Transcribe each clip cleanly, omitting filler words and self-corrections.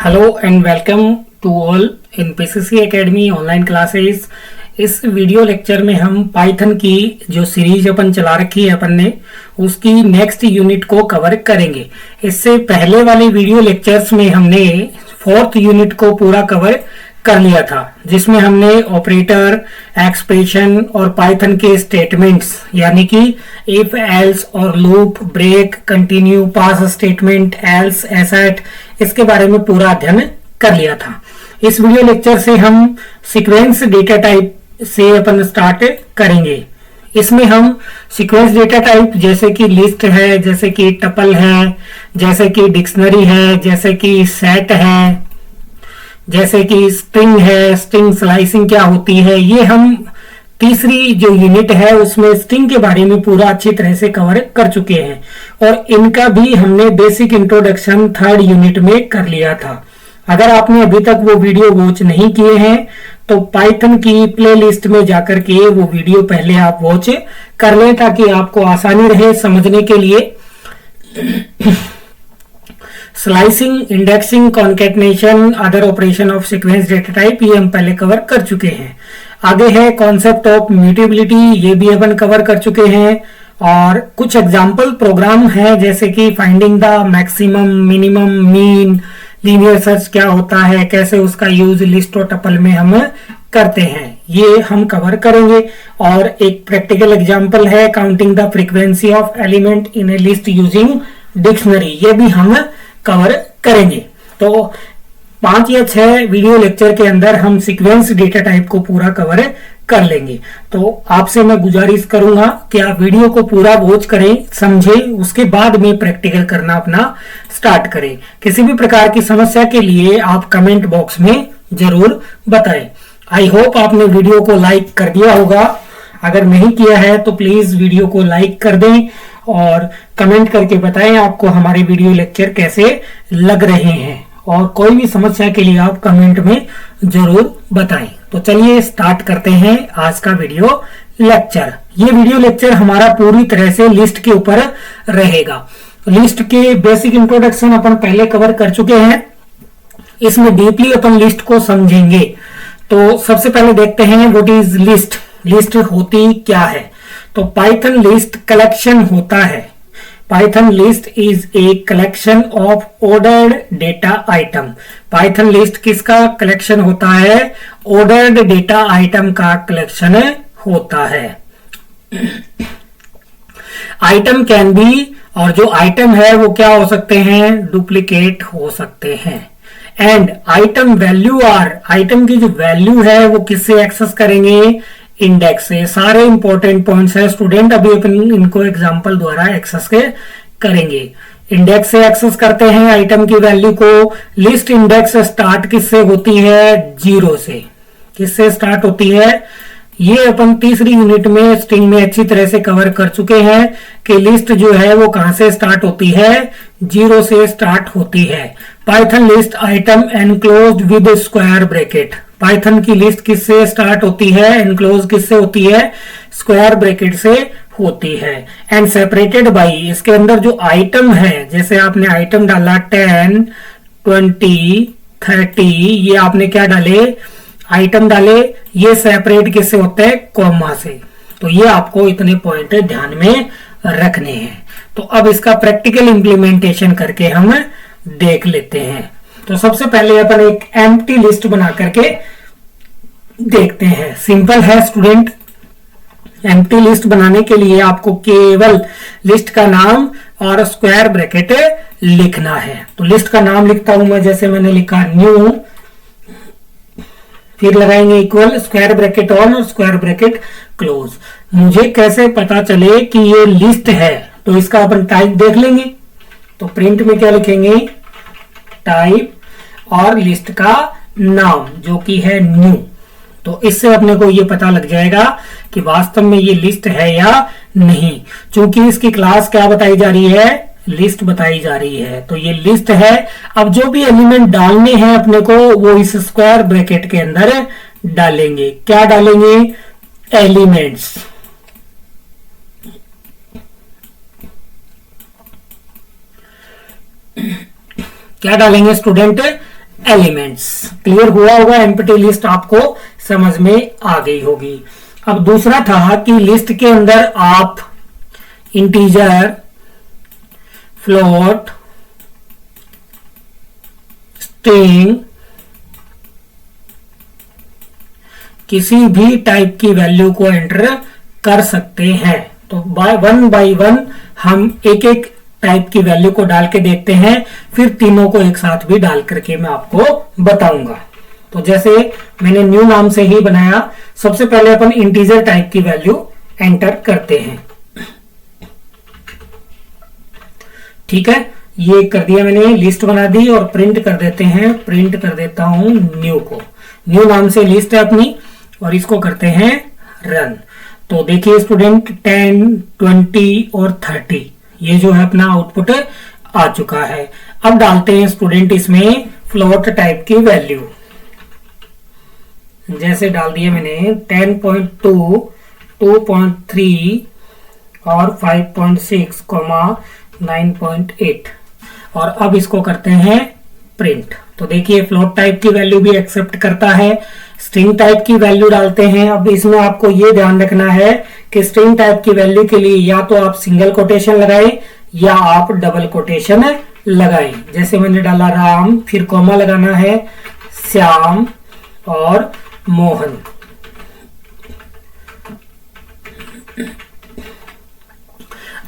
Hello and welcome to all in PCC academy online classes. इस video lecture में हम Python की जो सीरीज अपन चला रखी है अपन ने उसकी नेक्स्ट यूनिट को कवर करेंगे। इससे पहले वाले वीडियो लेक्चर्स में हमने फोर्थ यूनिट को पूरा कवर कर लिया था, जिसमें हमने ऑपरेटर, एक्सप्रेशन और पाइथन के स्टेटमेंट्स यानी कि इफ, एल्स और लूप, ब्रेक, कंटिन्यू, पास स्टेटमेंट, एल्स, एसेट, इसके बारे में पूरा अध्ययन कर लिया था। इस वीडियो लेक्चर से हम सीक्वेंस डेटा टाइप से अपन स्टार्ट करेंगे। इसमें हम सीक्वेंस डेटा टाइप जैसे कि लिस्ट है, जैसे कि टपल है, जैसे कि डिक्शनरी है, जैसे कि सेट है, जैसे कि स्ट्रिंग है, स्ट्रिंग स्लाइसिंग क्या होती है, ये हम तीसरी जो यूनिट है उसमें स्ट्रिंग के बारे में पूरा अच्छी तरह से कवर कर चुके हैं और इनका भी हमने बेसिक इंट्रोडक्शन थर्ड यूनिट में कर लिया था। अगर आपने अभी तक वो वीडियो वॉच नहीं किए हैं तो पाइथन की प्लेलिस्ट में जाकर के वो वीडियो पहले आप वॉच कर लें ताकि आपको आसानी रहे समझने के लिए। Slicing, indexing, concatenation, other operation of sequence data type, ये हम पहले कवर कर चुके हैं। आगे है कॉन्सेप्ट ऑफ म्यूटेबिलिटी, ये भी अपन कवर कर चुके हैं। और कुछ एग्जांपल प्रोग्राम है जैसे कि finding the maximum, minimum, mean, linear search क्या होता है, कैसे उसका यूज लिस्ट और टपल में हम करते हैं, ये हम कवर करेंगे। और एक प्रैक्टिकल एग्जांपल है counting the frequency of element in A list using dictionary, ये भी हम कवर करेंगे। तो 5 या 6 वीडियो लेक्चर के अंदर हम सीक्वेंस डेटा टाइप को पूरा कवर कर लेंगे। तो आपसे मैं गुजारिश करूंगा कि आप वीडियो को पूरा वॉच करें, समझें, उसके बाद में प्रैक्टिकल करना अपना स्टार्ट करें। किसी भी प्रकार की समस्या के लिए आप कमेंट बॉक्स में जरूर बताएं। आई होप आपने वीडियो को लाइक कर दिया होगा। अगर नहीं किया है तो प्लीज वीडियो को लाइक कर दें और कमेंट करके बताएं आपको हमारे वीडियो लेक्चर कैसे लग रहे हैं, और कोई भी समस्या के लिए आप कमेंट में जरूर बताएं। तो चलिए स्टार्ट करते हैं आज का वीडियो लेक्चर। ये वीडियो लेक्चर हमारा पूरी तरह से लिस्ट के ऊपर रहेगा। लिस्ट के बेसिक इंट्रोडक्शन अपन पहले कवर कर चुके हैं, इसमें डीपली अपन लिस्ट को समझेंगे। तो सबसे पहले देखते हैं व्हाट इज लिस्ट। लिस्ट होती क्या है? तो पाइथन लिस्ट कलेक्शन होता है। Python list is a collection of ordered data item. Python list किसका कलेक्शन होता है? ऑर्डर्ड डेटा आइटम का कलेक्शन होता है। आइटम कैन बी, और जो आइटम है वो क्या हो सकते हैं? डुप्लीकेट हो सकते हैं। And item value are, item की जो वैल्यू है वो किससे एक्सेस करेंगे? इंडेक्स से। सारे इंपॉर्टेंट पॉइंट्स है स्टूडेंट, अभी अपन इनको एग्जांपल द्वारा एक्सेस करेंगे। इंडेक्स से एक्सेस करते हैं आइटम की वैल्यू को। लिस्ट इंडेक्स स्टार्ट किससे होती है? 0 से। किससे स्टार्ट होती है? ये अपन तीसरी यूनिट में स्ट्रिंग में अच्छी तरह से कवर कर चुके हैं कि लिस्ट जो है वो कहां से स्टार्ट होती है? 0 से स्टार्ट होती है। Python list item enclosed with square bracket. Python की लिस्ट किससे स्टार्ट होती है? एनक्लोज किससे होती है? स्क्वायर ब्रैकेट से होती है। एंड सेपरेटेड बाई, इसके अंदर जो आइटम है, जैसे आपने आइटम डाला 10, 20, 30, ये आपने क्या डाले? आइटम डाले। ये सेपरेट किससे होते हैं? कॉमा से। तो ये आपको इतने पॉइंट ध्यान में रखने हैं। तो अब इसका प्रैक्टिकल इंप्लीमेंटेशन करके हम देख लेते हैं। तो सबसे पहले अपन एक एम्प्टी लिस्ट बना करके देखते हैं। सिंपल है स्टूडेंट। एम्प्टी लिस्ट बनाने के लिए आपको केवल लिस्ट का नाम और स्क्वायर ब्रैकेट लिखना है। तो लिस्ट का नाम लिखता हूं मैं, जैसे मैंने लिखा न्यू, फिर लगाएंगे इक्वल, स्क्वायर ब्रैकेट ऑन और स्क्वायर ब्रैकेट क्लोज। मुझे कैसे पता चले कि ये लिस्ट है? तो इसका अपन टाइप देख लेंगे। तो प्रिंट में क्या लिखेंगे? टाइप और लिस्ट का नाम जो कि है न्यू। तो इससे अपने को ये पता लग जाएगा कि वास्तव में ये लिस्ट है या नहीं। चूंकि इसकी क्लास क्या बताई जा रही है? लिस्ट बताई जा रही है, तो ये लिस्ट है। अब जो भी एलिमेंट डालने हैं अपने को वो इस स्क्वायर ब्रैकेट के अंदर डालेंगे। क्या डालेंगे? एलिमेंट्स। क्या डालेंगे स्टूडेंट? एलिमेंट्स। क्लियर हुआ होगा, एम्प्टी लिस्ट आपको समझ में आ गई होगी। अब दूसरा था कि लिस्ट के अंदर आप इंटीजर, फ्लोट, स्ट्रिंग, किसी भी टाइप की वैल्यू को एंटर कर सकते हैं। तो बाय वन हम एक एक टाइप की वैल्यू को डाल के देखते हैं, फिर तीनों को एक साथ भी डाल करके मैं आपको बताऊंगा। तो जैसे मैंने न्यू नाम से ही बनाया, सबसे पहले अपन इंटीजर टाइप की वैल्यू एंटर करते हैं। ठीक है, ये कर दिया मैंने, लिस्ट बना दी और प्रिंट कर देते हैं। प्रिंट कर देता हूं न्यू को, न्यू नाम से लिस्ट है अपनी, और इसको करते हैं रन। तो देखिए स्टूडेंट 10, 20 और 30 ये जो है अपना आउटपुट आ चुका है। अब डालते हैं स्टूडेंट इसमें फ्लोट टाइप की वैल्यू। जैसे डाल दिए मैंने 10.2, 2.3 और 5.6, 9.8, और अब इसको करते हैं प्रिंट। तो देखिए फ्लोट टाइप की वैल्यू भी एक्सेप्ट करता है, स्ट्रिंग टाइप की वैल्यू डालते हैं। अब इसमें आपको ये ध्यान रखना है कि स्ट्रिंग टाइप की वैल्यू के लिए या तो आप सिंगल कोटेशन लगाएं या आप डबल कोटेशन लगाएं। जैसे मैंने डाला राम, फिर कॉमा लगाना है, श्याम और मोहन।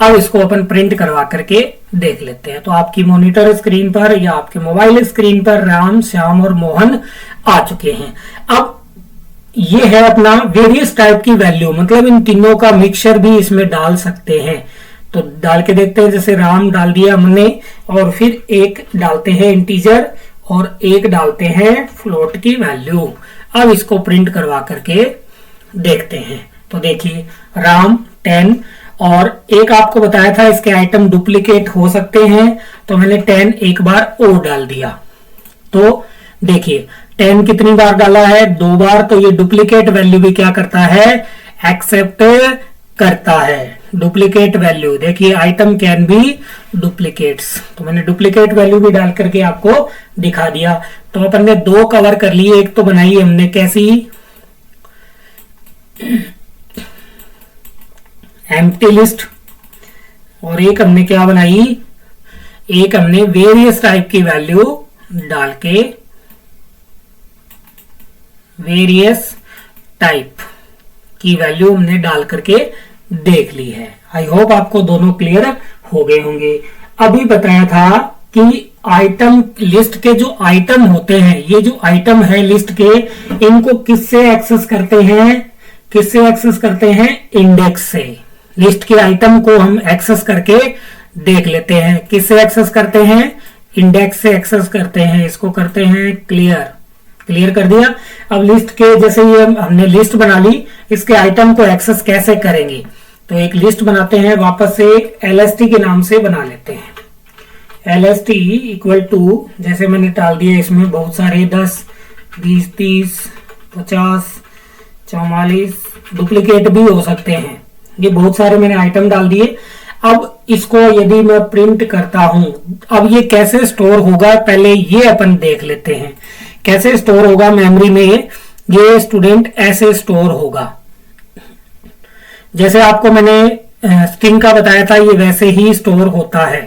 अब इसको अपन प्रिंट करवा करके देख लेते हैं। तो आपकी मॉनिटर स्क्रीन पर या आपके मोबाइल स्क्रीन पर राम, श्याम और मोहन आ चुके हैं। अब ये है अपना वेरियस टाइप की वैल्यू, मतलब इन तीनों का मिक्सचर भी इसमें डाल सकते हैं। तो डाल के देखते हैं। जैसे राम डाल दिया हमने, और फिर एक डालते हैं इंटीजर और एक डालते हैं फ्लोट की वैल्यू। अब इसको प्रिंट करवा करके देखते हैं। तो देखिए राम 10, और एक आपको बताया था इसके आइटम डुप्लीकेट हो सकते हैं, तो मैंने 10 एक बार और डाल दिया। तो देखिए 10 कितनी बार डाला है, 2 बार। तो ये डुप्लीकेट वैल्यू भी क्या करता है, एक्सेप्ट करता है। डुप्लीकेट वैल्यू देखिए, आइटम कैन बी डुप्लीकेट्स। तो मैंने डुप्लीकेट वैल्यू भी डाल करके आपको दिखा दिया। तो अपन ने 2 कवर कर लिए। एक तो बनाई हमने कैसी, एम्प्टी लिस्ट, और एक हमने क्या बनाई, एक हमने वेरियस टाइप की वैल्यू डाल के वेरियस टाइप की वैल्यू हमने डाल करके देख ली है। आई होप आपको दोनों क्लियर हो गए होंगे। अभी बताया था कि आइटम लिस्ट के जो आइटम होते हैं, ये जो आइटम है लिस्ट के, इनको किससे एक्सेस करते हैं, किससे एक्सेस करते हैं, इंडेक्स से। लिस्ट के आइटम को हम एक्सेस करके देख लेते हैं। किससे एक्सेस करते हैं, इंडेक्स से एक्सेस करते हैं। इसको करते हैं क्लियर, क्लियर कर दिया। अब लिस्ट के जैसे ये हमने लिस्ट बना ली, इसके आइटम को एक्सेस कैसे करेंगे, तो एक लिस्ट बनाते हैं, वापस से LST के नाम से बना लेते हैं। LST इक्वल टू, जैसे मैंने डाल दिया इसमें बहुत सारे 10, 20, 30, 50, 44, डुप्लीकेट भी हो सकते हैं। ये बहुत सारे मैंने आइटम डाल दिए। अब इसको यदि मैं प्रिंट करता हूं, अब ये कैसे स्टोर होगा, पहले ये अपन देख लेते हैं कैसे स्टोर होगा मेमोरी में। ये स्टूडेंट ऐसे स्टोर होगा, जैसे आपको मैंने स्ट्रिंग का बताया था, ये वैसे ही स्टोर होता है।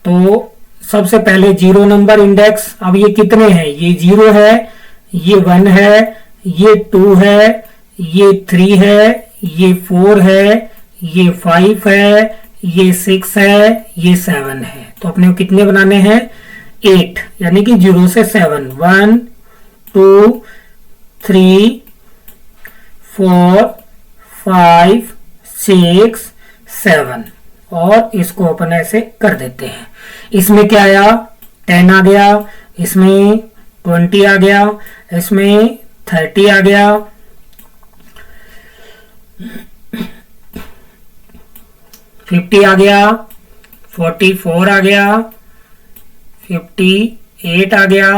तो सबसे पहले 0 नंबर इंडेक्स। अब ये कितने हैं, ये 0 है, ये 1 है, ये 2 है, ये 3 है, ये 4 है, ये 5 है, ये 6 है, ये 7 है। तो अपने को कितने बनाने हैं, 8, यानी कि 0 से 7, 1 2 3 4 5 6 7, और इसको अपन ऐसे कर देते हैं। इसमें क्या आया, 10 आ गया, इसमें 20 आ गया, इसमें 30 आ गया, 50 आ गया, 44 आ गया, 58 आ गया,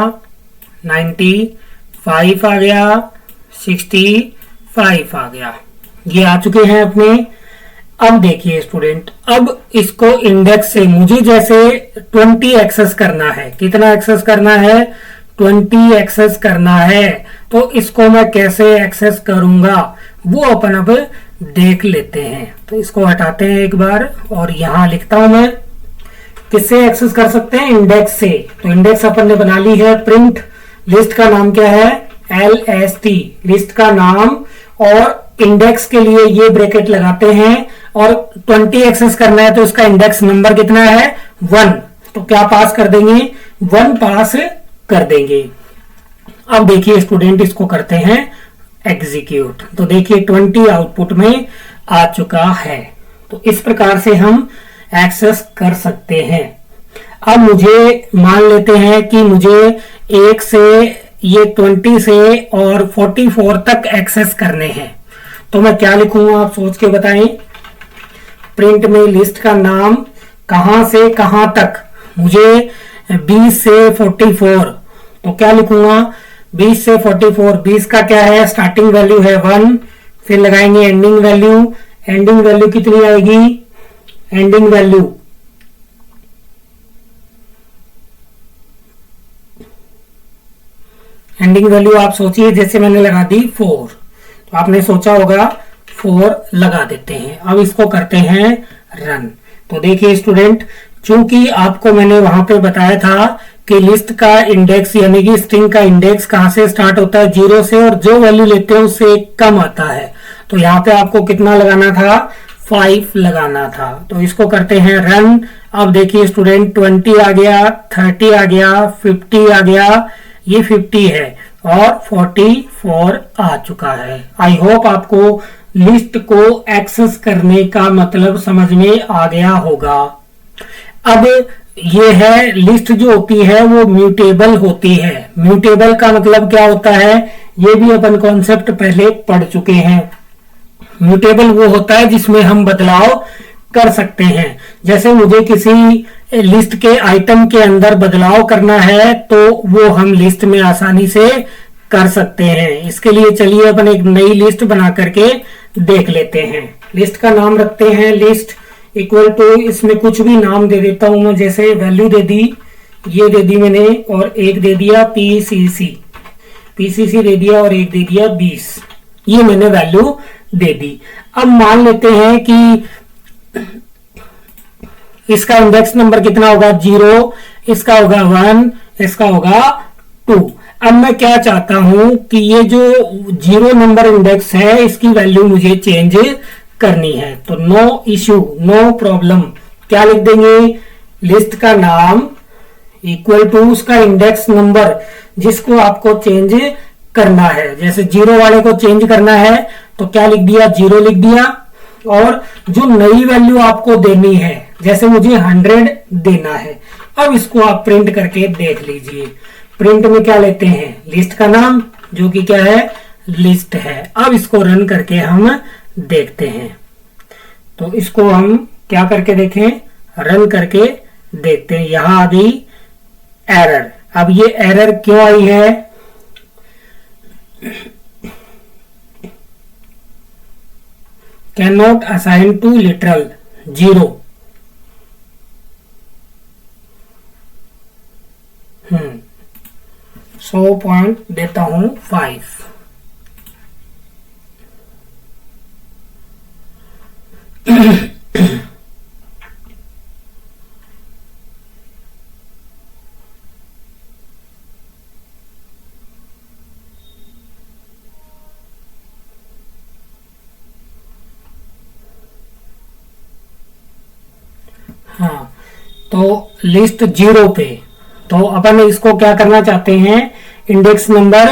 95 आ गया, 65 आ गया। ये आ चुके हैं अपने अब देखिए स्टूडेंट, अब इसको इंडेक्स से मुझे जैसे 20 एक्सेस करना है, कितना एक्सेस करना है, 20 एक्सेस करना है। तो इसको मैं कैसे एक्सेस करूंगा वो अपन अब देख लेते हैं। तो इसको हटाते हैं एक बार और यहां लिखता हूं मैं, किससे एक्सेस कर सकते हैं, इंडेक्स से। तो इंडेक्स अपन ने बना ली है, प्रिंट लिस्ट का नाम क्या है, LST लिस्ट का नाम, और इंडेक्स के लिए ये ब्रैकेट लगाते हैं, और 20 एक्सेस करना है तो इसका इंडेक्स नंबर कितना है, 1। तो क्या पास कर देंगे, 1 पास कर देंगे। अब देखिए स्टूडेंट, इसको करते हैं एग्जीक्यूट। तो देखिए 20 आउटपुट में आ चुका है। तो इस प्रकार से हम एक्सेस कर सकते हैं। अब मुझे मान लेते हैं कि मुझे 1 से ये 20 से और 44 तक एक्सेस करने हैं। तो मैं क्या लिखूंगा, आप सोच के बताएं। प्रिंट में लिस्ट का नाम, कहां से कहां तक, मुझे 20 से 44। तो क्या लिखूंगा, 20 से 44। 20 का क्या है, स्टार्टिंग वैल्यू है 1, फिर लगाएंगे एंडिंग वैल्यू। एंडिंग वैल्यू कितनी आएगी, एंडिंग वैल्यू आप सोचिए, जैसे मैंने लगा दी 4, तो आपने सोचा होगा 4 लगा देते हैं। अब इसको करते हैं रन। तो देखिए स्टूडेंट, चूंकि आपको मैंने वहां पे बताया था कि लिस्ट का इंडेक्स यानी कि स्ट्रिंग का इंडेक्स कहां से स्टार्ट होता है, 0 से, और जो वैल्यू लेते हैं उससे कम आता है। तो यहाँ पे आपको कितना लगाना था, 5 लगाना था। तो इसको करते हैं रन। अब देखिए स्टूडेंट, 20 आ गया, 30 आ गया, 50 आ गया, ये 50 है, और 44 आ चुका है। आई होप आपको लिस्ट को एक्सेस करने का मतलब समझ में आ गया होगा। अब ये है, लिस्ट जो होती है वो म्यूटेबल होती है। म्यूटेबल का मतलब क्या होता है, ये भी अपन कॉन्सेप्ट पहले पढ़ चुके हैं। म्यूटेबल वो होता है जिसमें हम बदलाव कर सकते हैं। जैसे मुझे किसी लिस्ट के आइटम के अंदर बदलाव करना है तो वो हम लिस्ट में आसानी से कर सकते हैं। इसके लिए चलिए अपन एक नई लिस्ट बना करके देख लेते हैं। लिस्ट का नाम रखते हैं लिस्ट इक्वल टू, इसमें कुछ भी नाम दे देता हूं मैं, जैसे वैल्यू दे दी, ये दे दी मैंने, और एक दे दिया पीसीसी दे दिया, और एक दे दिया 20। ये मैंने वैल्यू दे दी। अब मान लेते हैं कि इसका इंडेक्स नंबर कितना होगा, 0, इसका होगा 1, इसका होगा 2। अब मैं क्या चाहता हूं कि ये जो 0 नंबर इंडेक्स है इसकी वैल्यू मुझे चेंज करनी है। तो नो इश्यू, नो प्रॉब्लम, क्या लिख देंगे, लिस्ट का नाम इक्वल टू उसका इंडेक्स नंबर जिसको आपको चेंज करना है। जैसे 0 वाले को चेंज करना है तो क्या लिख दिया, 0 लिख दिया, और जो नई वैल्यू आपको देनी है, जैसे मुझे 100 देना है, अब इसको आप प्रिंट करके देख लीजिए। प्रिंट में क्या लेते हैं, लिस्ट का नाम जो कि क्या है, लिस्ट है। अब इसको रन करके हम देखते हैं। तो इसको हम क्या करके देखें, रन करके देखते हैं। यहां आ गई एरर। अब ये एरर क्यों आई है, can not assign to literal 0। So point देता हूं 5। हाँ, तो लिस्ट 0 पे, तो अपन इसको क्या करना चाहते हैं, इंडेक्स नंबर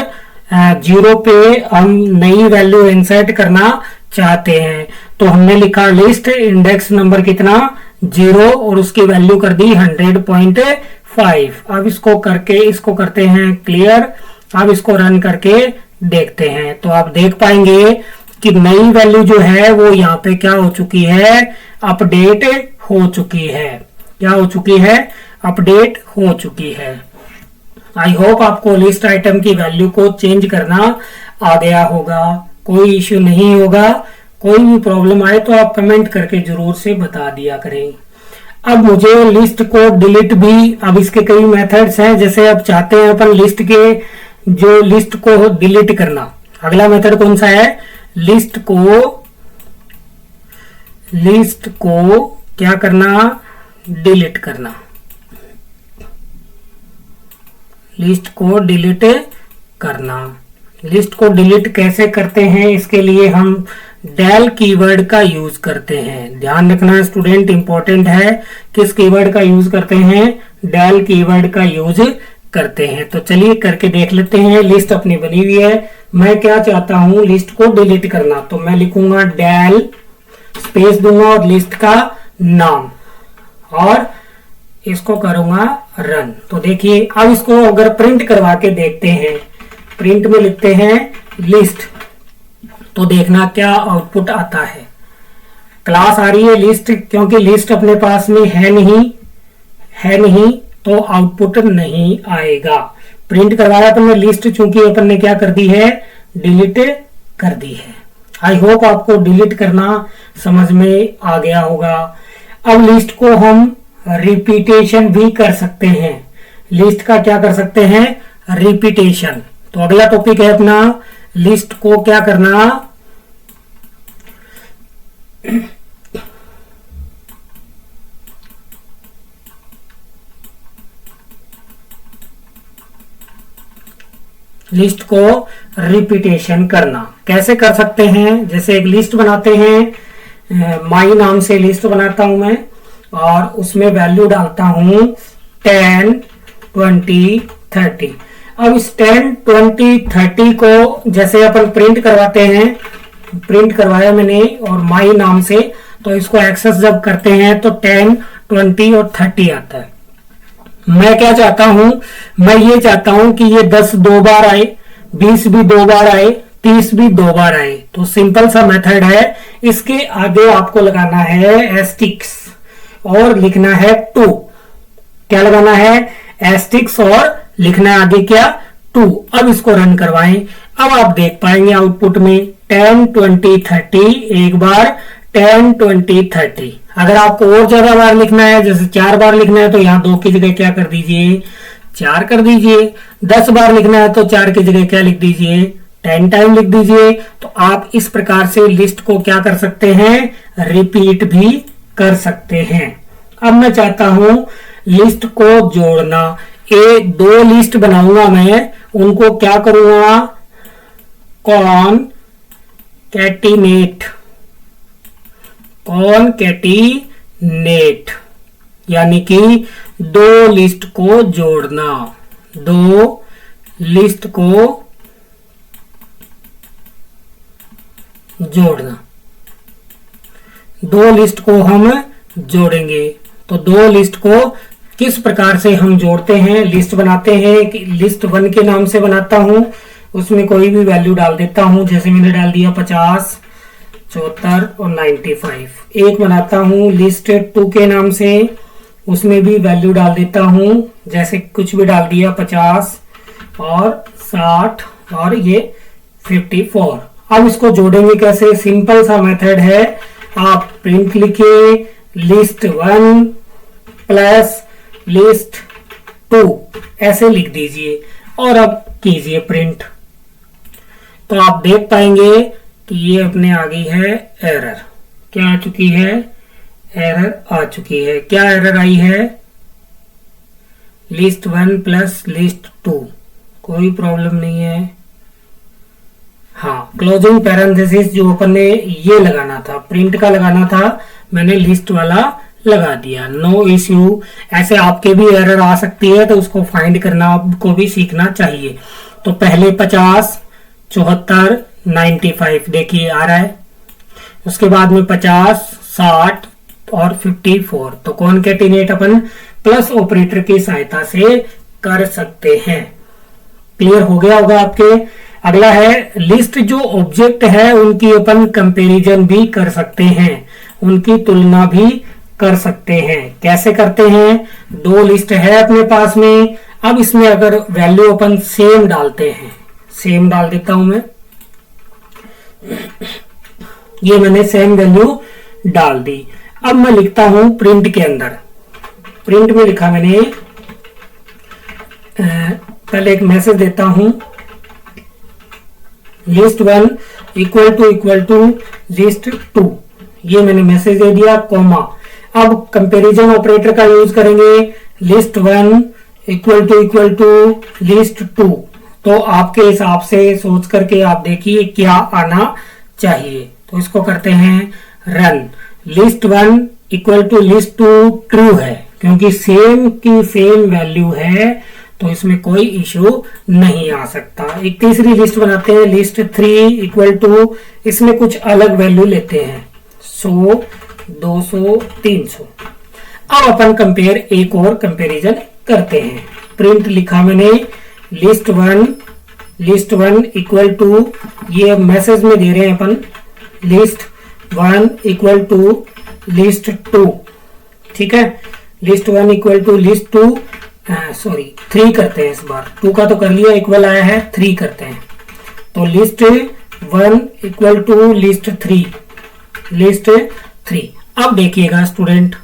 0 पे हम नई वैल्यू इंसर्ट करना चाहते हैं। तो हमने लिखा लिस्ट इंडेक्स नंबर कितना, 0, और उसकी वैल्यू कर दी 100.5। अब इसको करके इसको करते हैं क्लियर। अब इसको रन करके देखते हैं तो आप देख पाएंगे कि नई वैल्यू जो है वो यहाँ पे क्या हो चुकी है, अपडेट हो चुकी है। क्या हो चुकी है, अपडेट हो चुकी है। आई होप आपको लिस्ट आइटम की वैल्यू को चेंज करना आ गया होगा, कोई इश्यू नहीं होगा, कोई भी प्रॉब्लम आए तो आप कमेंट करके जरूर से बता दिया करें। अब मुझे लिस्ट को डिलीट भी, अब इसके कई मेथड्स हैं। जैसे अब चाहते हैं अपन लिस्ट के जो लिस्ट को डिलीट करना, अगला मेथड कौन सा है, लिस्ट को क्या करना, डिलीट करना। लिस्ट को डिलीट करना। लिस्ट को डिलीट कैसे करते हैं, इसके लिए हम डेल कीवर्ड का यूज करते हैं। ध्यान रखना स्टूडेंट, इंपॉर्टेंट है, किस कीवर्ड का यूज करते हैं, डेल कीवर्ड का यूज करते हैं। तो चलिए करके देख लेते हैं। लिस्ट अपनी बनी हुई है, मैं क्या चाहता हूं, लिस्ट को डिलीट करना, तो मैं लिखूंगा डेल, स्पेस दूंगा और लिस्ट का नाम, और इसको करूंगा रन। तो देखिए अब इसको अगर प्रिंट करवा के देखते हैं, प्रिंट में लिखते हैं लिस्ट, तो देखना क्या आउटपुट आता है। क्लास आ रही है लिस्ट, क्योंकि लिस्ट अपने पास में है नहीं तो आउटपुट नहीं आएगा। प्रिंट करवाया अपन ने लिस्ट, चूंकि अपन ने क्या कर दी है, डिलीट कर दी है। आई होप आपको डिलीट करना समझ में आ गया होगा। अब लिस्ट को हम रिपीटेशन भी कर सकते हैं। लिस्ट का क्या कर सकते हैं, रिपीटेशन। तो अगला टॉपिक है अपना लिस्ट को क्या करना, लिस्ट को रिपीटेशन करना। कैसे कर सकते हैं, जैसे एक लिस्ट बनाते हैं, माई नाम से लिस्ट बनाता हूं मैं, और उसमें वैल्यू डालता हूं 10, 20, 30। अब इस 10, 20, 30 को जैसे अपन प्रिंट करवाते हैं, प्रिंट करवाया मैंने और माई नाम से, तो इसको एक्सेस जब करते हैं तो 10, 20 और 30 आता है। मैं क्या चाहता हूं, मैं ये चाहता हूं कि ये 10 दो बार आए, 20 भी दो बार आए, 30 भी दो बार आए। तो सिंपल सा मेथड है, इसके आगे आपको लगाना है एस्टिक्स और लिखना है 2। क्या लगाना है, एस्टिक्स और लिखना है आगे क्या, 2। अब इसको रन करवाएं। अब आप देख पाएंगे आउटपुट में 10, 20, 30 एक बार, 10, 20, 30। अगर आपको और ज्यादा बार लिखना है, जैसे 4 बार लिखना है, तो यहाँ 2 की जगह क्या कर दीजिए, 4 कर दीजिए। 10 बार लिखना है तो 4 की जगह क्या लिख दीजिए, 10 टाइम लिख दीजिए। तो आप इस प्रकार से लिस्ट को क्या कर सकते हैं, रिपीट भी कर सकते हैं। अब मैं चाहता हूं लिस्ट को जोड़ना, दो लिस्ट बनाऊंगा मैं, उनको क्या करूंगा, कॉनकैटिनेट, यानी कि दो लिस्ट को जोड़ना, दो लिस्ट को जोड़ना, दो लिस्ट को हम जोड़ेंगे। तो दो लिस्ट को किस प्रकार से हम जोड़ते हैं, लिस्ट बनाते हैं कि लिस्ट 1 के नाम से बनाता हूं, उसमें कोई भी वैल्यू डाल देता हूं, जैसे मैंने डाल दिया 50, 74 और 95। एक बनाता हूं लिस्ट 2 के नाम से, उसमें भी वैल्यू डाल देता हूं, जैसे कुछ भी डाल दिया 50 और 60 और ये 54। अब इसको जोड़ेंगे कैसे, सिंपल सा मेथड है, आप प्रिंट लिखिए लिस्ट 1 प्लस लिस्ट 2 ऐसे लिख दीजिए और अब कीजिए प्रिंट। तो आप देख पाएंगे कि ये अपने आ गई है एरर। क्या आ चुकी है, एरर आ चुकी है। क्या एरर आई है, लिस्ट 1 प्लस लिस्ट 2, कोई प्रॉब्लम नहीं है। हाँ, क्लोजिंग पैरेंथेसिस जो अपन ने ये लगाना था, प्रिंट का लगाना था, मैंने लिस्ट वाला लगा दिया, नो इश्यू। ऐसे आपके भी एरर आ सकती है, तो उसको फाइंड करना आपको भी सीखना चाहिए। तो पहले 50, 74, 95 देखिए आ रहा है, उसके बाद में 50, 60 और 54। तो कॉनकैटिनेट अपन प्लस ऑपरेटर की सहायता से कर सकते हैं। क्लियर हो गया होगा आपके। अगला है लिस्ट जो ऑब्जेक्ट है उनकी अपन कंपैरिजन भी कर सकते हैं, उनकी तुलना भी कर सकते हैं। कैसे करते हैं, दो लिस्ट है अपने पास में, अब इसमें अगर वैल्यू अपन सेम डालते हैं, सेम डाल देता हूं मैं, ये मैंने सेम वैल्यू डाल दी। अब मैं लिखता हूं प्रिंट के अंदर, प्रिंट में लिखा मैंने, पहले एक मैसेज देता हूं, list1 इक्वल टू list2, ये मैंने मैसेज दे दिया, कॉमा। अब कंपैरिजन ऑपरेटर का यूज करेंगे, list1 इक्वल टू list2। तो आपके हिसाब से सोच करके आप देखिए क्या आना चाहिए। तो इसको करते हैं run. list1 equal to list2 true है, क्योंकि सेम की सेम वैल्यू है, तो इसमें कोई इश्यू नहीं आ सकता। एक तीसरी लिस्ट बनाते हैं, list3 इक्वल टू, इसमें कुछ अलग वैल्यू लेते हैं, 100, 200, 300। अब अपन कंपेयर, एक और कंपैरिजन करते हैं। प्रिंट लिखा मैंने, list1 इक्वल टू, ये मैसेज में दे रहे हैं अपन, list1 इक्वल टू list2, ठीक है। list1 equal to list2, sorry 3 करते हैं, इस बार 2 का तो कर लिया, इक्वल आया है, 3 करते हैं। तो list1 इक्वल टू list3। अब देखिएगा स्टूडेंट,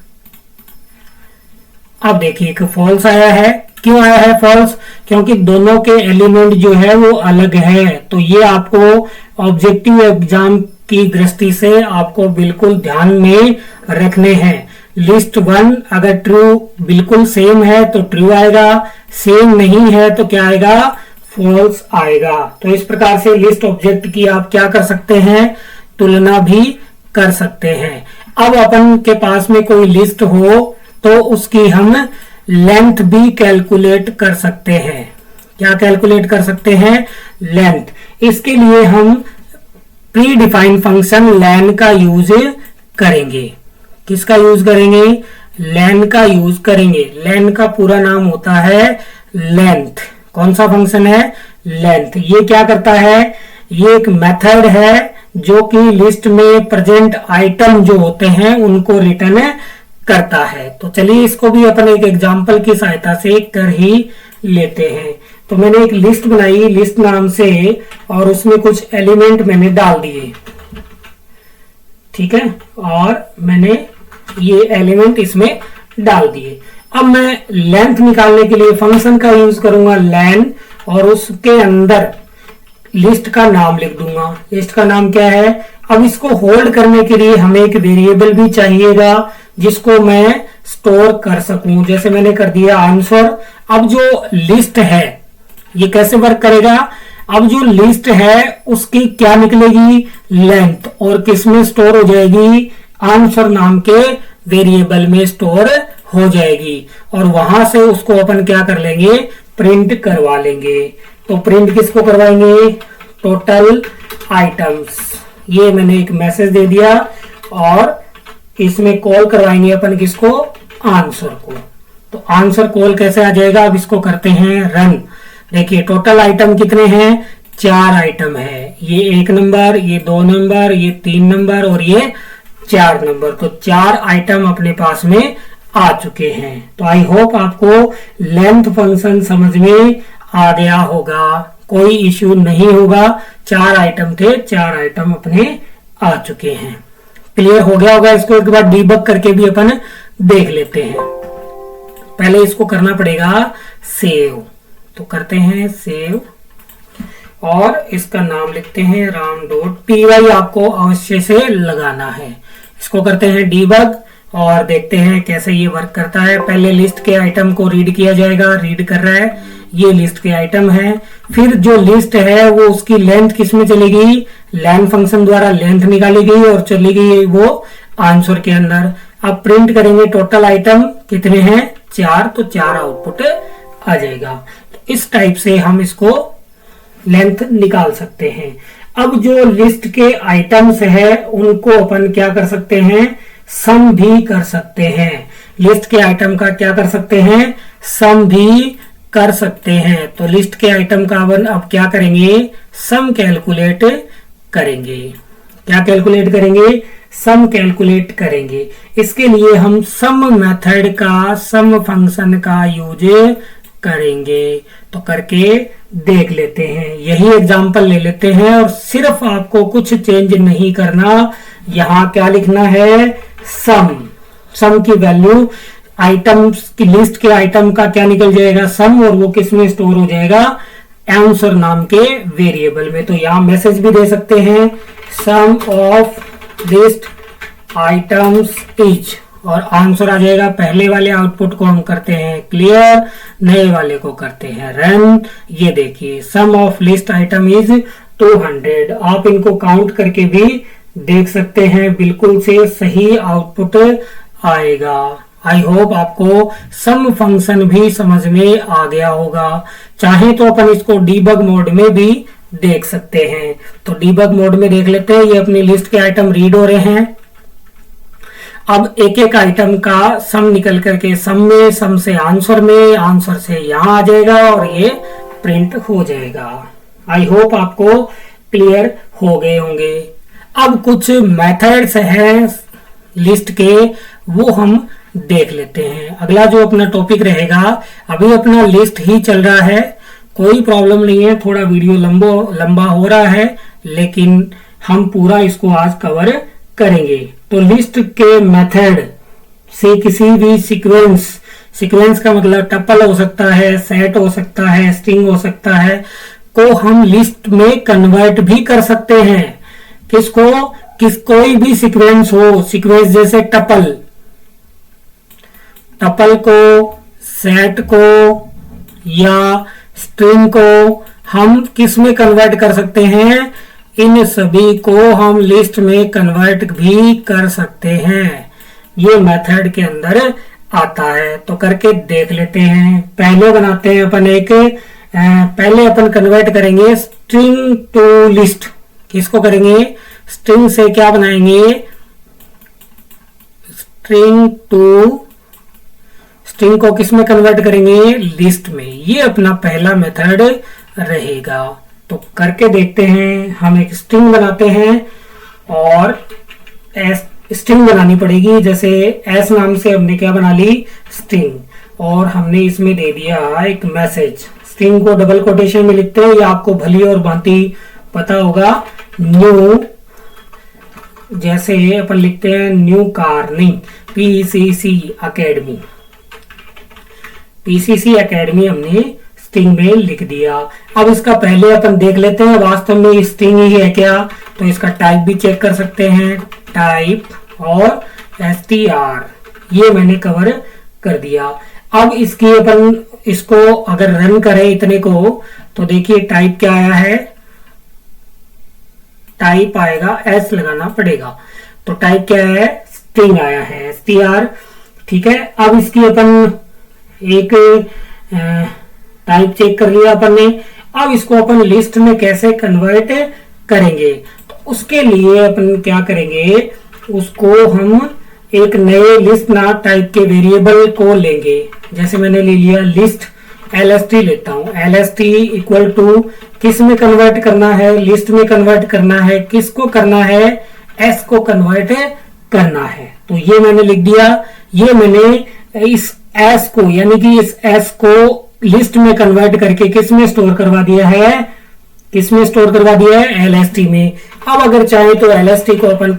अब देखिए कि फॉल्स आया है। क्यों आया है फॉल्स? क्योंकि दोनों के एलिमेंट जो है वो अलग है। तो ये आपको ऑब्जेक्टिव एग्जाम की दृष्टि से आपको बिल्कुल ध्यान में रखने हैं। list1 अगर ट्रू बिल्कुल सेम है तो ट्रू आएगा, सेम नहीं है तो क्या आएगा? फॉल्स आएगा। तो इस प्रकार से लिस्ट ऑब्जेक्ट की आप क्या कर सकते हैं? तुलना भी कर सकते हैं। अब अपन के पास में कोई लिस्ट हो तो उसकी हम लेंथ भी कैलकुलेट कर सकते हैं। क्या कैलकुलेट कर सकते हैं? लेंथ। इसके लिए हम प्री डिफाइंड फंक्शन लेन का यूज करेंगे। किसका यूज करेंगे? लेन का यूज करेंगे। लेन का पूरा नाम होता है लेंथ। कौन सा फंक्शन है? लेंथ। ये क्या करता है? ये एक मेथड है जो कि लिस्ट में प्रेजेंट आइटम जो होते हैं उनको रिटर्न करता है। तो चलिए इसको भी अपन एक एग्जांपल की सहायता से कर ही लेते हैं। तो मैंने एक लिस्ट बनाई लिस्ट नाम से और उसमें कुछ एलिमेंट मैंने डाल दिए, ठीक है, और मैंने ये एलिमेंट इसमें डाल दिए। अब मैं लेंथ निकालने के लिए फंक्शन का यूज करूंगा लेन, और उसके अंदर लिस्ट का नाम लिख दूंगा। लिस्ट का नाम क्या है? अब इसको होल्ड करने के लिए हमें एक वेरिएबल भी चाहिएगा जिसको मैं स्टोर कर सकूं। जैसे मैंने कर दिया आंसर। अब जो लिस्ट है ये कैसे वर्क करेगा? अब जो लिस्ट है उसकी क्या निकलेगी? लेंथ। और किस में स्टोर हो जाएगी? आंसर नाम के वेरिएबल में स्टोर हो जाएगी। और वहां से उसको अपन क्या कर लेंगे? प्रिंट करवा लेंगे। तो प्रिंट किसको करवाएंगे? Total items. ये मैंने एक मैसेज दे दिया और इसमें कॉल करवाएंगे अपन किसको? आंसर को। तो आंसर कॉल कैसे आ जाएगा? अब इसको करते हैं रन। देखिए टोटल आइटम कितने हैं? 4 आइटम है। ये 1 नंबर, ये 2 नंबर, ये 3 नंबर और ये 4 नंबर। तो 4 आइटम अपने पास में आ चुके हैं। तो आई होप आपको लेंथ फंक्शन समझ में आ गया होगा, कोई इश्यू नहीं होगा। 4 आइटम थे, 4 आइटम अपने आ चुके हैं। क्लियर हो गया होगा। इसको एक बार डीबग करके भी अपन देख लेते हैं। पहले इसको करना पड़ेगा सेव। तो करते हैं सेव और इसका नाम लिखते हैं ram.py। आपको अवश्य से लगाना है। इसको करते हैं डीबग और देखते हैं कैसे ये वर्क करता है। पहले लिस्ट के आइटम को रीड किया जाएगा। रीड कर रहा है, ये लिस्ट के आइटम है। फिर जो लिस्ट है वो उसकी लेंथ किस में चलेगी? लेन फंक्शन द्वारा लेंथ निकाली गई और चली गई वो आंसर के अंदर। अब प्रिंट करेंगे टोटल आइटम कितने हैं? 4। तो 4 आउटपुट आ जाएगा। तो इस टाइप से हम इसको लेंथ निकाल सकते हैं। अब जो लिस्ट के आइटम्स है उनको अपन क्या कर सकते हैं? सम भी कर सकते हैं। लिस्ट के आइटम का क्या कर सकते हैं? सम भी कर सकते हैं। तो लिस्ट के आइटम का अब क्या करेंगे? सम कैलकुलेट करेंगे। क्या कैलकुलेट करेंगे? सम कैलकुलेट करेंगे। इसके लिए हम सम मेथड का, सम फंक्शन का यूज करेंगे। तो करके देख लेते हैं। यही एग्जांपल ले लेते हैं और सिर्फ आपको कुछ चेंज नहीं करना, यहाँ क्या लिखना है, सम की वैल्यू, आइटम्स की लिस्ट के आइटम का क्या निकल जाएगा, सम, और वो किस में स्टोर हो जाएगा, आंसर नाम के वेरिएबल में। तो यहां मैसेज भी दे सकते हैं, सम ऑफ लिस्ट आइटम्स इज, और आंसर आ जाएगा। पहले वाले आउटपुट को हम करते हैं क्लियर, नए वाले को करते हैं रन। ये देखिए सम ऑफ लिस्ट आइटम इज 200। आप इनको काउंट करके भी देख सकते हैं, बिल्कुल से सही आउटपुट आएगा। आई होप आपको सम फंक्शन भी समझ में आ गया होगा। चाहे तो अपन इसको डीबग मोड में भी देख सकते हैं। तो डीबग मोड में देख लेते हैं, ये अपनी लिस्ट के आइटम रीड हो रहे हैं। अब एक एक आइटम का सम निकल करके सम में, सम से आंसर में, आंसर से यहां आ जाएगा और ये प्रिंट हो जाएगा। आई होप आपको क्लियर हो गए होंगे। अब कुछ मेथड्स हैं लिस्ट के, वो हम देख लेते हैं। अगला जो अपना टॉपिक रहेगा, अभी अपना लिस्ट ही चल रहा है, कोई प्रॉब्लम नहीं है, थोड़ा वीडियो लंबा हो रहा है, लेकिन हम पूरा इसको आज कवर करेंगे। तो लिस्ट के मेथड से किसी भी सीक्वेंस का मतलब टपल हो सकता है, सेट हो सकता है, स्ट्रिंग हो सकता है, को हम लिस्ट में कन्वर्ट भी कर सकते हैं। कोई भी सीक्वेंस हो, सीक्वेंस जैसे टपल को, सेट को या स्ट्रिंग को हम किस में कन्वर्ट कर सकते हैं, इन सभी को हम लिस्ट में कन्वर्ट भी कर सकते हैं। ये मेथड के अंदर आता है, तो करके देख लेते हैं। पहले बनाते हैं अपन पहले अपन कन्वर्ट करेंगे स्ट्रिंग टू लिस्ट। किसको करेंगे, स्ट्रिंग से क्या बनाएंगे, स्ट्रिंग को किस में कन्वर्ट करेंगे, लिस्ट में। ये अपना पहला मेथड रहेगा। तो करके देखते हैं। हम एक स्ट्रिंग बनाते हैं और स्ट्रिंग बनानी पड़ेगी। जैसे एस नाम से हमने क्या बना ली, स्ट्रिंग, और हमने इसमें दे दिया एक मैसेज। स्ट्रिंग को डबल कोटेशन में लिखते हैं, ये आपको भली और भांति पता होगा। न्यू, जैसे अपन लिखते हैं न्यू कार, नहीं, पीसीसी अकेडमी हमने स्ट्रिंग में लिख दिया। अब इसका पहले अपन देख लेते हैं वास्तव में स्ट्रिंग ही है क्या, तो इसका टाइप भी चेक कर सकते हैं, टाइप और str, ये मैंने कवर कर दिया। अब इसकी अपन इसको अगर रन करें इतने को, तो देखिए टाइप क्या आया है, टाइप आएगा, s लगाना पड़ेगा। तो टाइप क्या है, स्ट्रिंग आया है, str, ठीक है। अब इसकी अपन एक टाइप चेक कर लिया अपन ने। अब इसको अपन लिस्ट में कैसे कन्वर्ट करेंगे, तो उसके लिए अपन क्या करेंगे, उसको हम एक नए लिस्ट ना टाइप के वेरिएबल को लेंगे। जैसे मैंने ले लिया लिस्ट, lst लेता हूं, lst इक्वल टू किस में कन्वर्ट करना है, लिस्ट में कन्वर्ट करना है, किसको करना है, s को कन्वर्ट करना है। तो ये मैंने लिख दिया। ये मैंने इस s को, यानी कि इस s को लिस्ट में कन्वर्ट करके किस में स्टोर करवा दिया है, lst में। अब अगर चाहे तो lst को अपन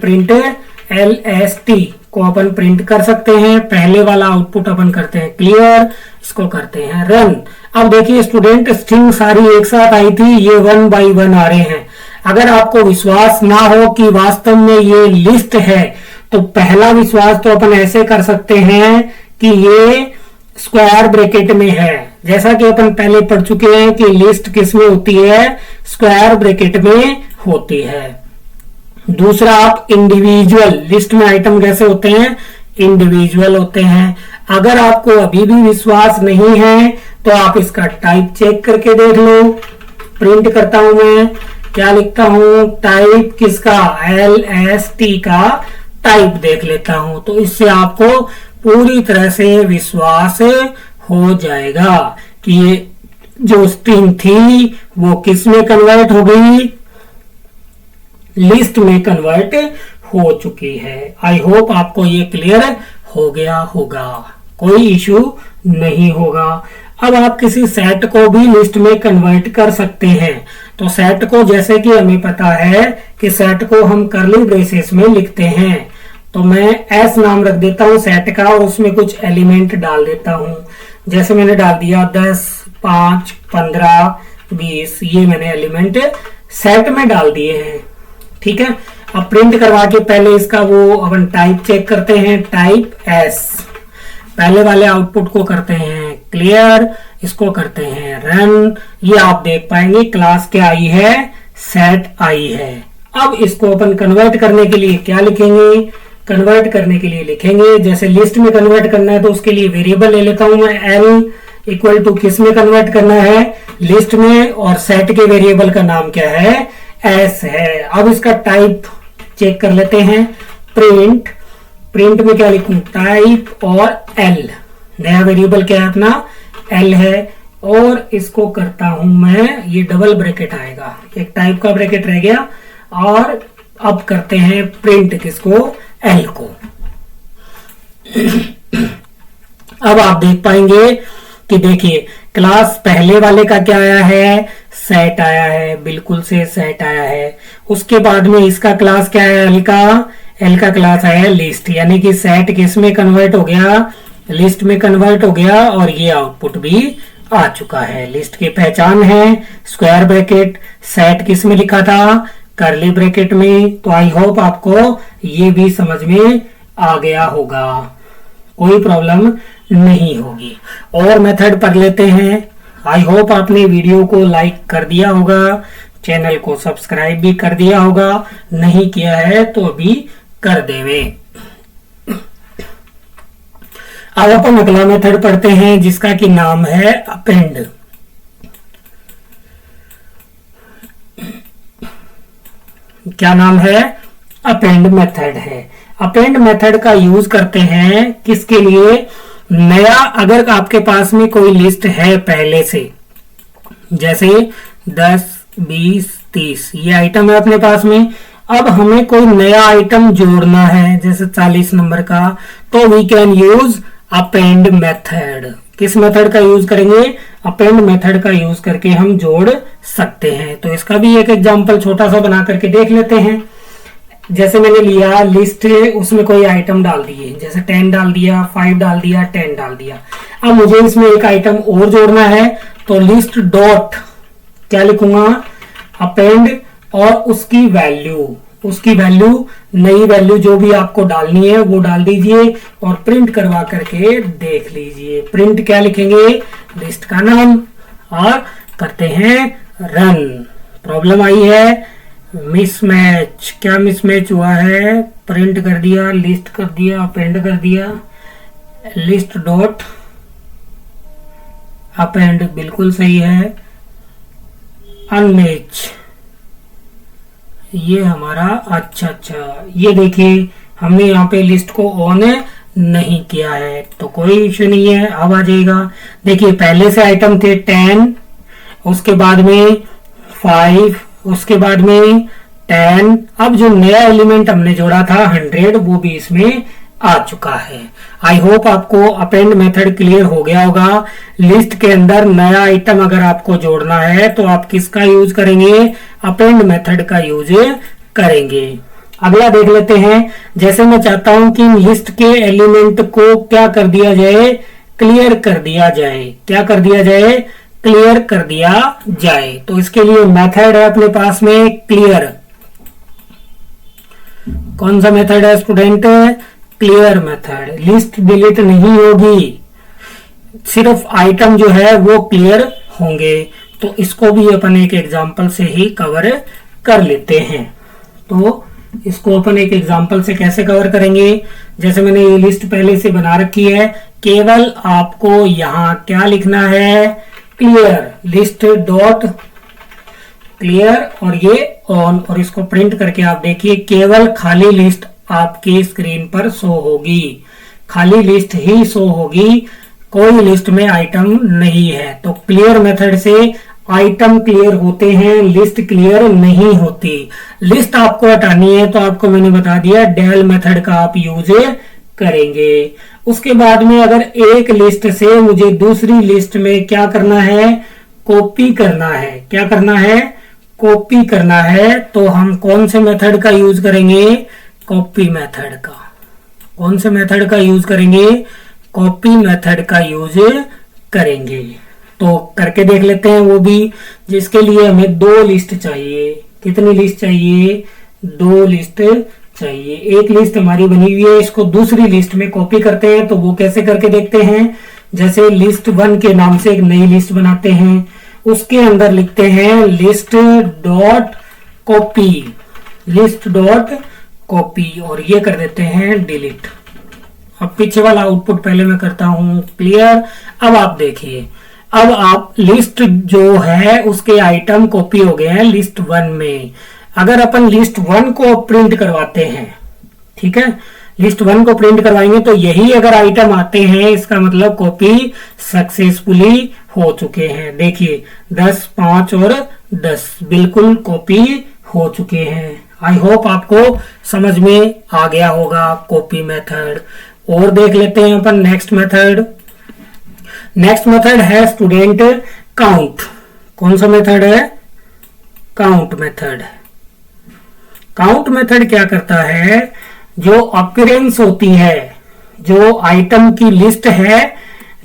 प्रिंट कर सकते हैं। पहले वाला आउटपुट अपन करते हैं क्लियर, इसको करते हैं रन। अब देखिए स्टूडेंट, स्ट्रिंग सारी एक साथ आई थी, ये 1 बाय 1 आ रहे हैं। अगर आपको विश्वास ना हो कि वास्तव में ये लिस्ट है, तो पहला विश्वास तो अपन ऐसे कर सकते हैं कि ये स्क्वायर ब्रैकेट में है। जैसा कि अपन पहले पढ़ चुके हैं कि लिस्ट किस में होती है, स्क्वायर ब्रैकेट में होती है। दूसरा, आप इंडिविजुअल, लिस्ट में आइटम कैसे होते हैं, इंडिविजुअल होते हैं। अगर आपको अभी भी विश्वास नहीं है तो आप इसका टाइप चेक करके देख लो। प्रिंट करता हूं मैं, क्या लिखता हूं, टाइप किसका, lst का टाइप देख लेता हूं। तो इससे आपको पूरी तरह से विश्वास हो जाएगा कि ये जो स्ट्रिंग थी वो किस में कन्वर्ट हो गई, लिस्ट में कन्वर्ट हो चुकी है। आई होप आपको ये क्लियर हो गया होगा, कोई इश्यू नहीं होगा। अब आप किसी सेट को भी लिस्ट में कन्वर्ट कर सकते हैं। तो सेट को, जैसे कि हमें पता है कि सेट को हम कर्ली ब्रेसेस में लिखते हैं, तो मैं एस नाम रख देता हूं सेट का और उसमें कुछ एलिमेंट डाल देता हूं। जैसे मैंने डाल दिया 10, 5, 15, 20, ये मैंने एलिमेंट सेट में डाल दिए हैं। ठीक है, अब प्रिंट करवा के पहले इसका वो अपन टाइप चेक करते हैं, टाइप एस। पहले वाले आउटपुट को करते हैं क्लियर, इसको करते हैं रन। ये आप देख पाएंगे क्लास क्या आई है, सेट आई है। अब इसको अपन कन्वर्ट करने के लिए क्या लिखेंगे, कन्वर्ट करने के लिए लिखेंगे, जैसे लिस्ट में कन्वर्ट करना है तो उसके लिए वेरिएबल ले लेता हूं मैं, एल इक्वल टू किस में कन्वर्ट करना है, लिस्ट में, और सेट के वेरिएबल का नाम क्या है, एस है। अब इसका टाइप चेक कर लेते हैं, प्रिंट, प्रिंट में क्या लिखूं, टाइप और एल, नया वेरिएबल क्या है अपना, एल है, और इसको करता हूं मैं, ये डबल ब्रैकेट आएगा, एक टाइप का ब्रैकेट रह गया, और अब करते हैं प्रिंट किसको, एल को। अब आप देख पाएंगे कि देखिए क्लास पहले वाले का क्या आया है, सेट आया है, बिल्कुल से सेट आया है। उसके बाद में इसका क्लास क्या है, एल का क्लास आया लिस्ट, यानी कि सेट किस में कन्वर्ट हो गया, लिस्ट में कन्वर्ट हो गया, और ये आउटपुट भी आ चुका है। लिस्ट की पहचान है स्क्वायर ब्रैकेट, सेट किस में लिखा था, कर्ली ब्रैकेट में। तो आई होप आपको ये भी समझ में आ गया होगा, कोई प्रॉब्लम नहीं होगी। और मेथड पढ़ लेते हैं। आई होप आपने वीडियो को लाइक कर दिया होगा, चैनल को सब्सक्राइब भी कर दिया होगा, नहीं किया है तो अभी कर देवे। अब अपन अगला मेथड पढ़ते हैं जिसका कि नाम है अपेंड। क्या नाम है, अपेंड मेथड है। अपेंड मेथड का यूज करते हैं किसके लिए, नया, अगर आपके पास में कोई लिस्ट है पहले से, जैसे 10, 20, 30 ये आइटम है अपने पास में, अब हमें कोई नया आइटम जोड़ना है जैसे 40 नंबर का, तो we can use append method. किस मेथड का यूज करेंगे, अपेंड मेथड का यूज करके हम जोड़ सकते हैं। तो इसका भी एक एग्जांपल छोटा सा बना करके देख लेते हैं। जैसे मैंने लिया लिस्ट, उसमें कोई आइटम डाल दिए, जैसे 10 डाल दिया, 5 डाल दिया, 10 डाल दिया। अब मुझे इसमें एक आइटम और जोड़ना है, तो लिस्ट डॉट क्या लिखूंगा, अपेंड, और उसकी वैल्यू नई वैल्यू जो भी आपको डालनी है वो डाल दीजिए और प्रिंट करवा करके देख लीजिए। प्रिंट क्या लिखेंगे, लिस्ट का नाम, और करते हैं रन। प्रॉब्लम आई है मिसमैच, क्या मिसमैच हुआ है, प्रिंट कर दिया, लिस्ट कर दिया, अपेंड कर दिया, लिस्ट डॉट अपेंड बिल्कुल सही है, अनमैच ये हमारा, अच्छा ये देखिए हमने यहाँ पे लिस्ट को ऑन नहीं किया है तो कोई इश्यू नहीं है, अब आ जाएगा। देखिए पहले से आइटम थे 10, उसके बाद में 5, उसके बाद में 10, अब जो नया एलिमेंट हमने जोड़ा था 100 वो भी इसमें आ चुका है। आई होप आपको अपेंड मेथड क्लियर हो गया होगा। लिस्ट के अंदर नया आइटम अगर आपको जोड़ना है तो आप किसका यूज करेंगे, अपेंड मेथड का यूज करेंगे। अगला देख लेते हैं। जैसे मैं चाहता हूं कि लिस्ट के एलिमेंट को क्या कर दिया जाए, क्लियर कर दिया जाए। क्या कर दिया जाए, क्लियर कर दिया जाए। तो इसके लिए मेथड है अपने पास में क्लियर। कौन सा मेथड है student, clear method. List delete नहीं होगी, सिर्फ आइटम जो है वो क्लियर होंगे। तो इसको भी अपन एक एग्जांपल से ही कवर कर लेते हैं। तो इसको अपन एक एग्जांपल से कैसे कवर करेंगे, जैसे मैंने ये लिस्ट पहले से बना रखी है, केवल आपको यहां क्या लिखना है, क्लियर, लिस्ट डॉट क्लियर और ये ऑन, और इसको प्रिंट करके आप देखिए केवल खाली लिस्ट आपकी स्क्रीन पर शो होगी, खाली लिस्ट ही शो होगी, कोई लिस्ट में आइटम नहीं है। तो क्लियर मेथड से आइटम क्लियर होते हैं, लिस्ट क्लियर नहीं होती। लिस्ट आपको हटानी है तो आपको मैंने बता दिया डेल मेथड का आप यूज करेंगे। उसके बाद में अगर एक लिस्ट से मुझे दूसरी लिस्ट में क्या करना है, कॉपी करना है। क्या करना है, कॉपी करना है तो हम कौन से मेथड का यूज करेंगे? कॉपी मेथड का। कौन से मेथड का यूज करेंगे? कॉपी मेथड का यूज करेंगे। तो करके देख लेते हैं वो भी, जिसके लिए हमें 2 लिस्ट चाहिए। कितनी लिस्ट चाहिए? 2 लिस्ट चाहिए। एक लिस्ट हमारी बनी हुई है, इसको दूसरी लिस्ट में कॉपी करते हैं। तो वो कैसे करके देखते हैं? जैसे लिस्ट 1 के नाम से एक नई लिस्ट बनाते हैं, उसके अंदर लिखते हैं list dot copy, list dot copy, और ये कर देते हैं डिलीट। अब पीछे वाला आउटपुट पहले मैं करता हूं क्लियर। अब आप देखिए, अब आप लिस्ट जो है उसके आइटम कॉपी हो गए हैं लिस्ट 1 में। अगर अपन लिस्ट 1 को प्रिंट करवाते हैं, ठीक है, लिस्ट 1 को प्रिंट करवाएंगे तो यही अगर आइटम आते हैं, इसका मतलब कॉपी सक्सेसफुली हो चुके हैं। देखिए 10, 5 और 10 बिल्कुल कॉपी हो चुके हैं। आई होप आपको समझ में आ गया होगा कॉपी मेथड। और देख लेते हैं अपन नेक्स्ट मेथड। नेक्स्ट मेथड है स्टूडेंट काउंट। कौन सा मेथड है? Count method. काउंट मेथड क्या करता है? जो ऑकरेंस होती है, जो आइटम की लिस्ट है,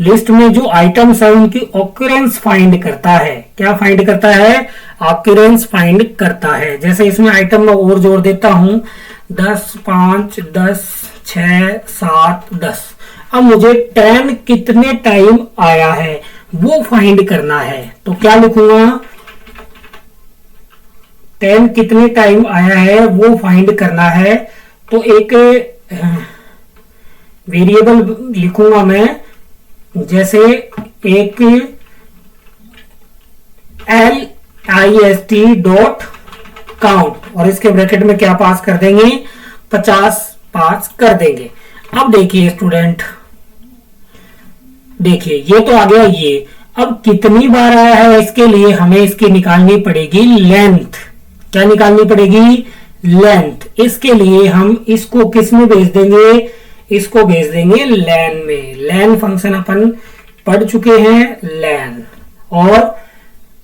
लिस्ट में जो आइटम्स है उनकी ऑकरेंस फाइंड करता है। क्या फाइंड करता है? ऑकरेंस फाइंड करता है। जैसे इसमें आइटम में और जोड़ देता हूं 10, 5, 10, 6, 7, 10। अब मुझे 10 कितने टाइम आया है वो फाइंड करना है। तो क्या लिखूंगा? 10 कितने टाइम आया है वो फाइंड करना है। तो एक वेरिएबल लिखूंगा मैं, जैसे एक list डॉट काउंट, और इसके ब्रैकेट में क्या पास कर देंगे? 50 पास कर देंगे। अब देखिए स्टूडेंट, देखिए ये तो आ गया ये। अब कितनी बार आया है इसके लिए हमें इसकी निकालनी पड़ेगी लेंथ। क्या निकालनी पड़ेगी? लेंथ। इसके लिए हम इसको किस में भेज देंगे? इसको भेज देंगे लेन में। लेन फंक्शन अपन पढ़ चुके हैं, लेन, और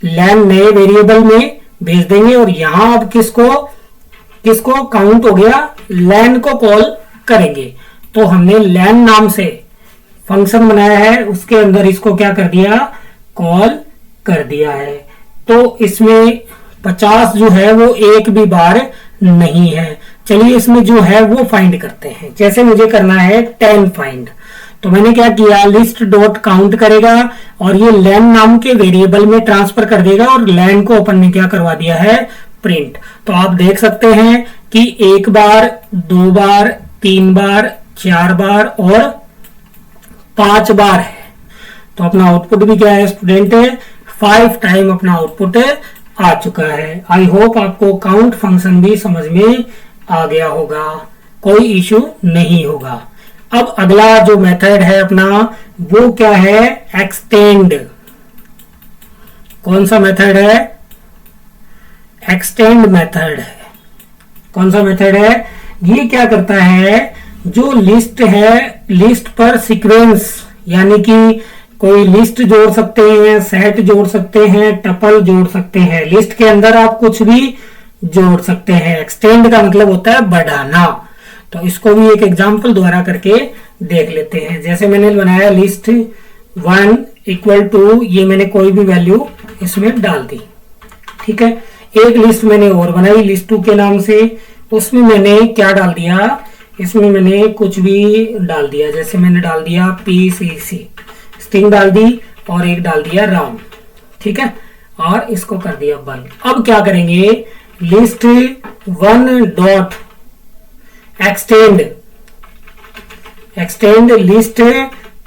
लेन नए वेरिएबल में भेज देंगे। और यहां अब किसको काउंट हो गया, लेन को कॉल करेंगे। तो हमने लेन नाम से फंक्शन बनाया है, उसके अंदर इसको क्या कर दिया? कॉल कर दिया है। तो इसमें 50 जो है वो एक भी बार नहीं है। चलिए इसमें जो है वो फाइंड करते हैं। जैसे मुझे करना है 10 फाइंड, तो मैंने क्या किया? लिस्ट डॉट काउंट करेगा और ये लेन नाम के वेरिएबल में ट्रांसफर कर देगा, और लेन को अपन ने क्या करवा दिया है? प्रिंट। तो आप देख सकते हैं कि 1 बार, 2 बार, 3 बार, 4 बार और 5 बार है। तो अपना आउटपुट भी क्या है स्टूडेंट? 5 टाइम अपना आउटपुट आ चुका है। आई होप आपको काउंट फंक्शन भी समझ में आ गया होगा, कोई इश्यू नहीं होगा। अब अगला जो मेथड है अपना वो क्या है? एक्सटेंड। कौन सा मेथड है? एक्सटेंड मेथड है। कौन सा मेथड है? ये क्या करता है? जो लिस्ट है, लिस्ट पर सीक्वेंस, यानी कि कोई लिस्ट जोड़ सकते हैं, सेट जोड़ सकते हैं, टपल जोड़ सकते हैं। लिस्ट के अंदर आप कुछ भी जोड़ सकते हैं। एक्सटेंड का मतलब होता है बढ़ाना। तो इसको भी एक एग्जांपल द्वारा करके देख लेते हैं। जैसे मैंने बनाया लिस्ट 1 इक्वल टू, ये मैंने कोई भी वैल्यू इसमें डाल दी, ठीक है। एक लिस्ट मैंने और बनाई लिस्ट 2 के नाम से, उसमें मैंने क्या डाल दिया? इसमें मैंने कुछ भी डाल दिया। जैसे मैंने डाल दिया PCC, स्ट्रिंग डाल दी, और एक डाल दिया राउंड, ठीक है, और इसको कर दिया बंद। अब क्या करेंगे? List 1 dot extend list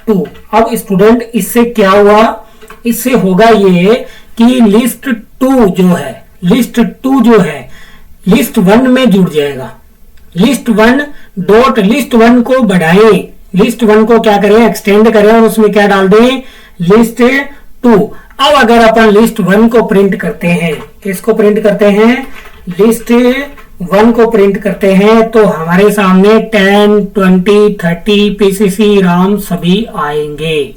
2। अब स्टूडेंट इससे क्या हुआ? इससे होगा ये कि लिस्ट 2 जो है, लिस्ट 2 जो है लिस्ट 1 में जुड़ जाएगा। लिस्ट 1 डॉट लिस्ट 1 को बढ़ाएं, लिस्ट 1 को क्या करें? एक्सटेंड करें, और उसमें क्या डाल दें? लिस्ट 2। अब अगर अपन लिस्ट 1 को प्रिंट करते हैं, किसको प्रिंट करते हैं? लिस्ट 1 को प्रिंट करते हैं, तो हमारे सामने 10, 20, 30 PCC राम सभी आएंगे।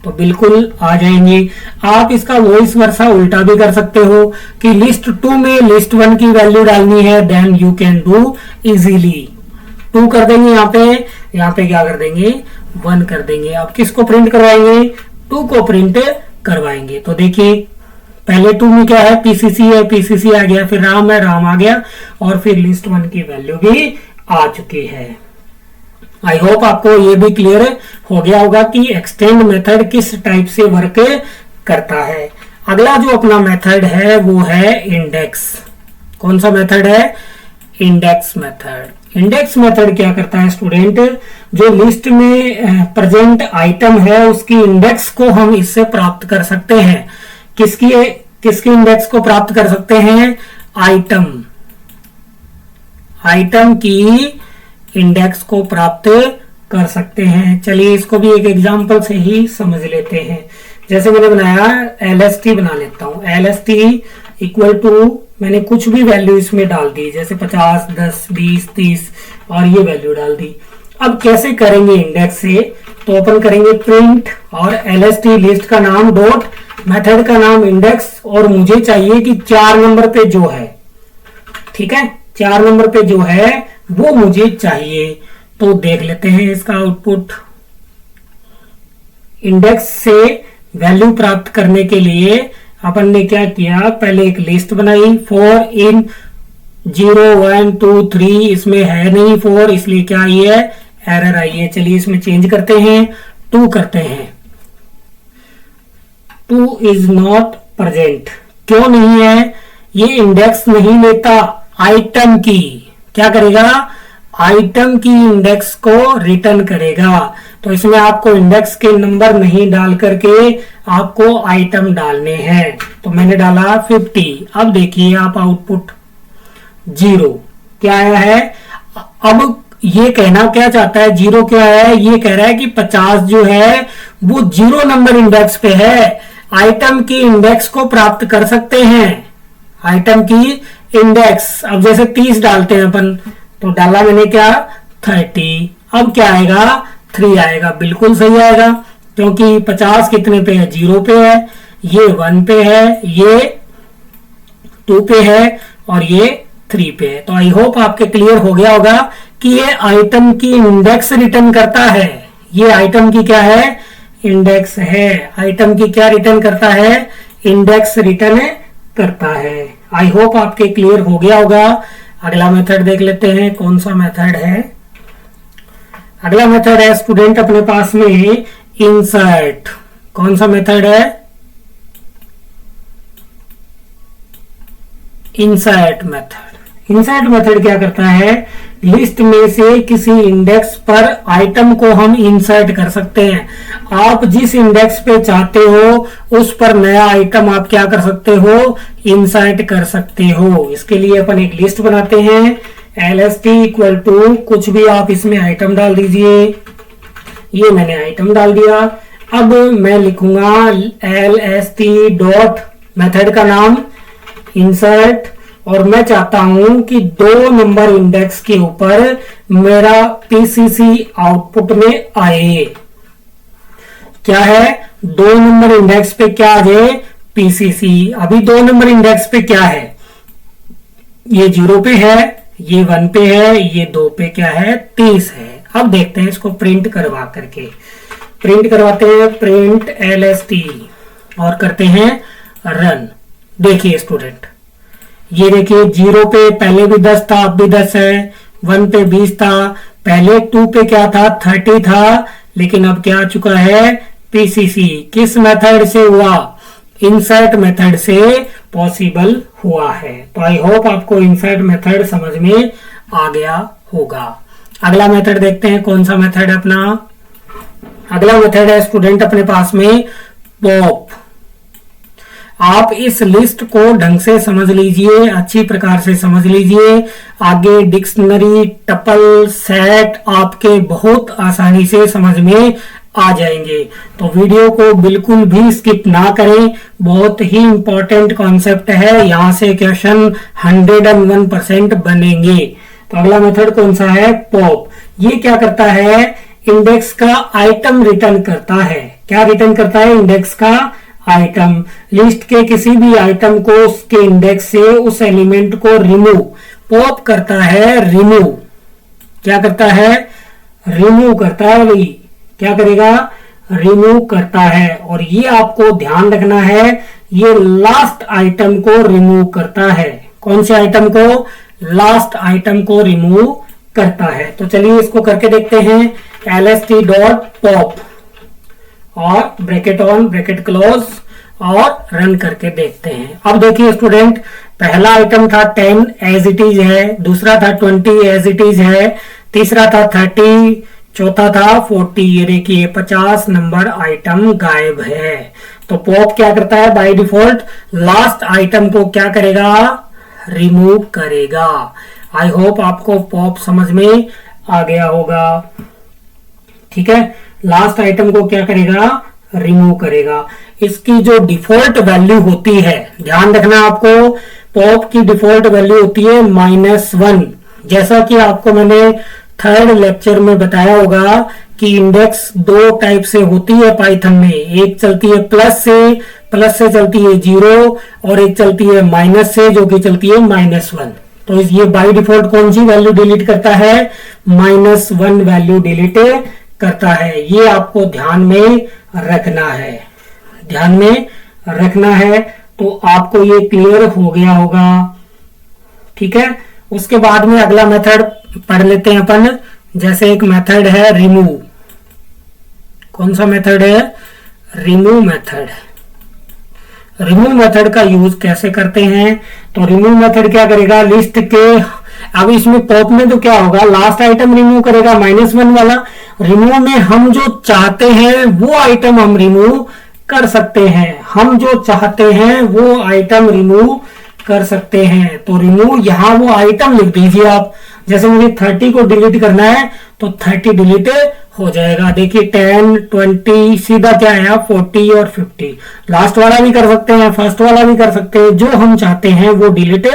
तो बिल्कुल आ जाएंगे। आप इसका वॉइस वर्सा उल्टा भी कर सकते हो कि लिस्ट 2 में लिस्ट 1 की वैल्यू डालनी है, then you can do easily. 2 कर देंगे यहाँ पे क्या कर देंगे 1 कर देंगे। अब किसको प्रिंट करवाएंगे 2 को प्रिंट करवाएंगे। तो देखिए पहले 2 में क्या है पीसीसी है, पीसीसी आ गया, फिर राम है, राम आ गया, और फिर लिस्ट 1 की वैल्यू भी आ चुकी है। आई होप आपको ये भी क्लियर हो गया होगा कि एक्सटेंड मेथड किस टाइप से वर्क करता है। अगला जो अपना मेथड है वो है इंडेक्स। कौन सा मेथड है इंडेक्स मेथड। इंडेक्स मेथड क्या करता है स्टूडेंट, जो लिस्ट में प्रेजेंट आइटम है उसकी इंडेक्स को हम इससे प्राप्त कर सकते हैं। किसकी इंडेक्स को प्राप्त कर सकते हैं आइटम की इंडेक्स को प्राप्त कर सकते हैं। चलिए इसको भी एक एग्जांपल से ही समझ लेते हैं। जैसे मैंने बनाया LST बना लेता हूं। LST इक्वल टू मैंने कुछ भी वैल्यू इसमें डाल दी, जैसे 50, 10, 20, 30 और ये वैल्यू डाल दी। अब कैसे करेंगे इंडेक्स से, तो ओपन करेंगे प्रिंट और LST लिस्ट का नाम डॉट मेथड का नाम इंडेक्स, और मुझे चाहिए कि 4 नंबर पे जो है, ठीक है 4 नंबर पे जो है वो मुझे चाहिए। तो देख लेते हैं इसका आउटपुट। इंडेक्स से वैल्यू प्राप्त करने के लिए अपन ने क्या किया, पहले एक लिस्ट बनाई 4 इन 0 1 2 3, इसमें है नहीं 4 इसलिए क्या आई है एरर आई है। चलिए इसमें चेंज करते हैं 2 करते हैं। 2 इज नॉट प्रेजेंट, क्यों नहीं है, ये इंडेक्स नहीं लेता आइटम की, क्या करेगा आइटम की इंडेक्स को रिटर्न करेगा। तो इसमें आपको इंडेक्स के नंबर नहीं डाल करके आपको आइटम डालने हैं। तो मैंने डाला 50। अब देखिए आप आउटपुट 0 क्या आया है। अब ये कहना क्या चाहता है 0 क्या है, ये कह रहा है कि 50 जो है वो 0 नंबर इंडेक्स पे है, आइटम की इंडेक्स को प्राप्त कर सकते हैं। आइटम की इंडेक्स, अब जैसे 30 डालते हैं अपन, तो डाला मैंने क्या 30। अब क्या आएगा 3 आएगा, बिल्कुल सही आएगा क्योंकि 50 कितने पे है 0 पे है, ये 1 पे है, ये 2 पे है और ये 3 पे है। तो आई होप आपके क्लियर हो गया होगा कि ये आइटम की इंडेक्स रिटर्न करता है। ये आइटम की क्या है इंडेक्स है। आइटम की क्या रिटर्न करता है इंडेक्स रिटर्न करता है। आई होप आपके क्लियर हो गया होगा। अगला मेथड देख लेते हैं कौन सा मेथड है। अगला मेथड है स्टूडेंट अपने पास में इंसर्ट। कौन सा मेथड है इंसर्ट मेथड। इंसर्ट मेथड क्या करता है, लिस्ट में से किसी इंडेक्स पर आइटम को हम इंसर्ट कर सकते हैं। आप जिस इंडेक्स पे चाहते हो उस पर नया आइटम आप क्या कर सकते हो इंसर्ट कर सकते हो। इसके लिए अपन एक लिस्ट बनाते हैं LST इक्वल टू कुछ भी आप इसमें आइटम डाल दीजिए। ये मैंने आइटम डाल दिया। अब मैं लिखूंगा LST डॉट मेथड का नाम इंसर्ट, और मैं चाहता हूं कि 2 नंबर इंडेक्स के ऊपर मेरा PCC आउटपुट में आए। क्या है 2 नंबर इंडेक्स पे क्या आ जाए PCC। अभी 2 नंबर इंडेक्स पे क्या है, ये 0 पे है, ये 1 पे है, ये 2 पे क्या है 30 है। अब देखते हैं इसको प्रिंट करवा करके। प्रिंट करवाते हैं प्रिंट LST और करते हैं रन। देखिए स्टूडेंट ये देखिए 0 पे पहले भी 10 था, अब भी 10 है, 1 पे 20 था, पहले 2 पे क्या था 30 था, लेकिन अब क्या आ चुका है PCC। किस मेथड से हुआ इंसर्ट मेथड से पॉसिबल हुआ है। तो आई होप आपको इंसर्ट मेथड समझ में आ गया होगा। अगला मेथड देखते हैं कौन सा मेथड है अपना। अगला मेथड है स्टूडेंट अपने पास में पॉप। आप इस लिस्ट को ढंग से समझ लीजिए, अच्छी प्रकार से समझ लीजिए। आगे डिक्शनरी टपल सेट आपके बहुत आसानी से समझ में आ जाएंगे। तो वीडियो को बिल्कुल भी स्किप ना करें, बहुत ही इंपॉर्टेंट कॉन्सेप्ट है, यहां से क्वेश्चन 101% बनेंगे। तो अगला मेथड कौन सा है पॉप। ये क्या करता है इंडेक्स का आइटम रिटर्न करता है। क्या रिटर्न करता है? इंडेक्स का आइटम। लिस्ट के किसी भी आइटम को उसके इंडेक्स से उस एलिमेंट को रिमूव, पॉप करता है, रिमूव। क्या करता है? रिमूव करता है भाई। क्या करेगा? रिमूव करता है। और ये आपको ध्यान रखना है, ये लास्ट आइटम को रिमूव करता है। कौन से आइटम को? लास्ट आइटम को रिमूव करता है। तो चलिए इसको करके देखते हैं। lst.pop और ब्रैकेट ऑन ब्रैकेट क्लोज और रन करके देखते हैं। अब देखिए स्टूडेंट, पहला आइटम था 10 एज इट इज है, दूसरा था 20 एज इट इज है, तीसरा था 30, चौथा था 40। ये देखिए 50 नंबर आइटम गायब है। तो पॉप क्या करता है? बाय डिफॉल्ट लास्ट आइटम को क्या करेगा? रिमूव करेगा। आई होप आपको पॉप समझ में आ गया होगा। ठीक है, लास्ट आइटम को क्या करेगा? रिमूव करेगा। इसकी जो डिफॉल्ट वैल्यू होती है, ध्यान रखना आपको, पॉप की डिफॉल्ट वैल्यू होती है -1। जैसा कि आपको मैंने थर्ड लेक्चर में बताया होगा कि इंडेक्स दो टाइप से होती है पाइथन में। एक चलती है प्लस से चलती है 0, और एक चलती है माइनस से, जो कि चलती है -1। तो ये बाय डिफॉल्ट कौन सी वैल्यू डिलीट करता है? -1 वैल्यू डिलीट करता है। ये आपको ध्यान में रखना है, ध्यान में रखना है। तो आपको ये क्लियर हो गया होगा। ठीक है, उसके बाद में अगला मेथड पढ़ लेते हैं अपन। जैसे एक मेथड है रिमूव। कौन सा मेथड है? Remove method. रिमूव मेथड का यूज कैसे करते हैं? तो रिमूव मेथड क्या करेगा? लिस्ट के, अब इसमें पॉप में तो क्या होगा? लास्ट आइटम रिमूव करेगा, -1 वाला। रिमूव में हम जो चाहते हैं वो आइटम हम रिमूव कर सकते हैं। हम जो चाहते हैं वो आइटम रिमूव कर सकते हैं। तो रिमूव, यहां वो आइटम लिख दीजिए आप। जैसे मुझे 30 को डिलीट करना है तो 30 डिलीट हो जाएगा। देखिए 10, 20, सीधा क्या है? 40 और 50। लास्ट वाला भी कर सकते हैं, फर्स्ट वाला भी कर सकते हैं, जो हम चाहते हैं वो डिलीट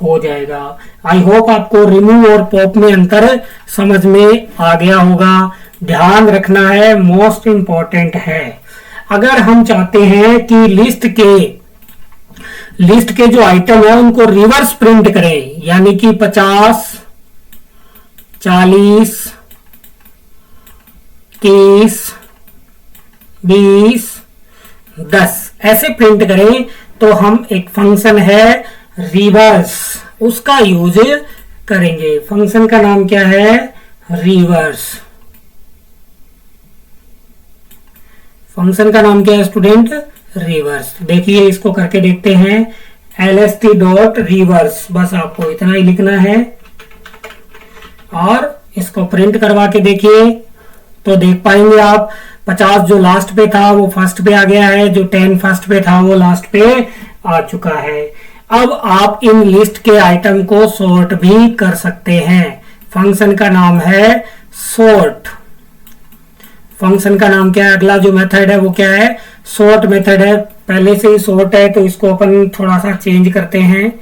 हो जाएगा। आई होप आपको रिमूव और पॉप में अंतर समझ में आ गया होगा। ध्यान रखना है, मोस्ट इंपॉर्टेंट है। अगर हम चाहते हैं कि लिस्ट के जो आइटम है उनको रिवर्स प्रिंट करें, यानी कि 50, 40, 30, 20, 10 ऐसे प्रिंट करें, तो हम एक फंक्शन है रिवर्स, उसका यूज करेंगे। फंक्शन का नाम क्या है? रिवर्स। फंक्शन का नाम क्या है स्टूडेंट? रिवर्स। देखिए इसको करके देखते हैं। lst.reverse, बस आपको इतना ही लिखना है और इसको प्रिंट करवा के देखिए तो देख पाएंगे आप 50 जो लास्ट पे था वो फर्स्ट पे आ गया है, जो 10 फर्स्ट पे था वो लास्ट पे आ चुका है। अब आप इन लिस्ट के आइटम को सॉर्ट भी कर सकते हैं। फंक्शन का नाम है सॉर्ट। फंक्शन का नाम क्या है? अगला जो मेथड है वो क्या है? सॉर्ट मेथड है। पहले से ही सॉर्ट है तो इसको अपन थोड़ा सा चेंज करते हैं।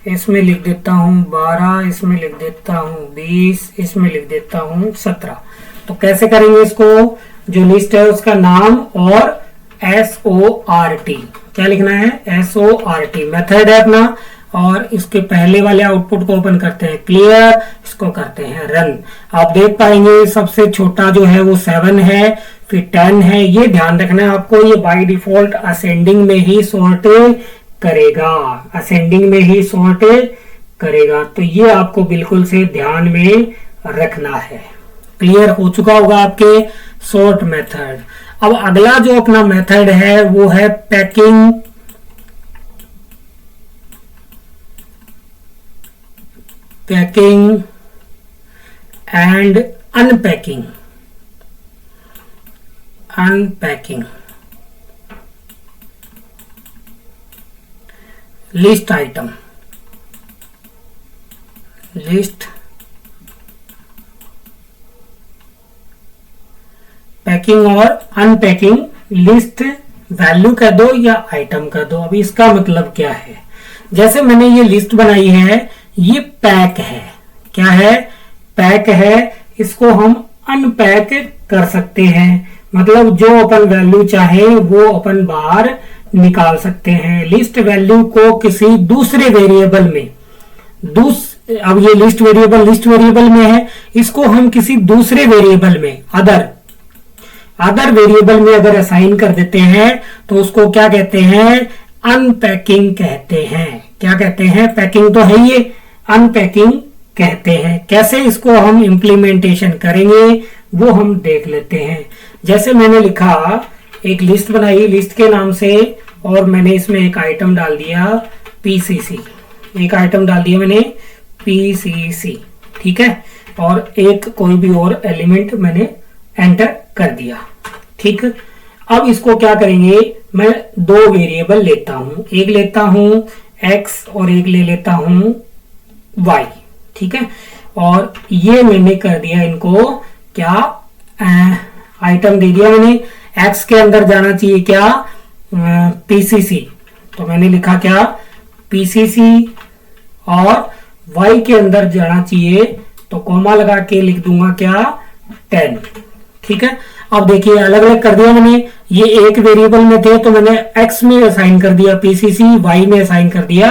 इसमें लिख देता हूं 12, इसमें लिख देता हूं 20, इसमें लिख देता हूं 17। तो कैसे करेंगे इसको? जो लिस्ट है उसका नाम और SORT, क्या लिखना है? SORT मेथड है अपना, और इसके पहले वाले आउटपुट को ओपन करते हैं क्लियर, इसको करते हैं रन। आप देख पाएंगे सबसे छोटा जो है वो 7 है, फिर 10 है। ये ध्यान रखना है आपको, ये बाय डिफॉल्ट असेंडिंग में ही सॉर्ट करेगा, असेंडिंग में ही सॉर्ट करेगा। तो ये आपको बिल्कुल से ध्यान में रखना है। क्लियर हो चुका होगा आपके सॉर्ट मेथड। अब अगला जो अपना मेथड है वो है packing. Packing and unpacking. Unpacking list item, list packing और अनपैकिंग। लिस्ट वैल्यू कह दो या आइटम कह दो। अभी इसका मतलब क्या है? जैसे मैंने ये लिस्ट बनाई है, ये पैक है। क्या है? पैक है। इसको हम अनपैक कर सकते हैं। मतलब जो अपन वैल्यू चाहे वो अपन बाहर निकाल सकते हैं। लिस्ट वैल्यू को किसी दूसरे वेरिएबल में अब ये लिस्ट वेरिएबल में है, इसको हम किसी दूसरे वेरिएबल में अदर वेरिएबल में अगर असाइन कर देते हैं तो उसको क्या कहते हैं? अनपैकिंग कहते हैं। क्या कहते हैं? पैकिंग तो है, ये अनपैकिंग कहते हैं। कैसे इसको हम इंप्लीमेंटेशन करेंगे वो हम देख लेते हैं। जैसे मैंने लिखा, एक लिस्ट बनाई लिस्ट के नाम से, और मैंने इसमें एक आइटम डाल दिया पीसीसी, मैंने पीसीसी, ठीक है, और एक कोई भी और एलिमेंट मैंने एंटर कर दिया, ठीक। अब इसको क्या करेंगे, मैं दो वेरिएबल लेता हूं, एक लेता हूं x और एक ले लेता हूं y, ठीक है। और ये मैंने कर दिया इनको क्या, आइटम दे दिया मैंने। x के अंदर जाना चाहिए क्या, पीसीसी, तो मैंने लिखा क्या, पीसीसी, और y के अंदर जाना चाहिए तो कोमा लगा के लिख दूंगा क्या, 10, ठीक है। अब देखिए अलग अलग कर दिया मैंने, ये एक वेरिएबल में थे तो मैंने x में असाइन कर दिया पीसीसी, y में असाइन कर दिया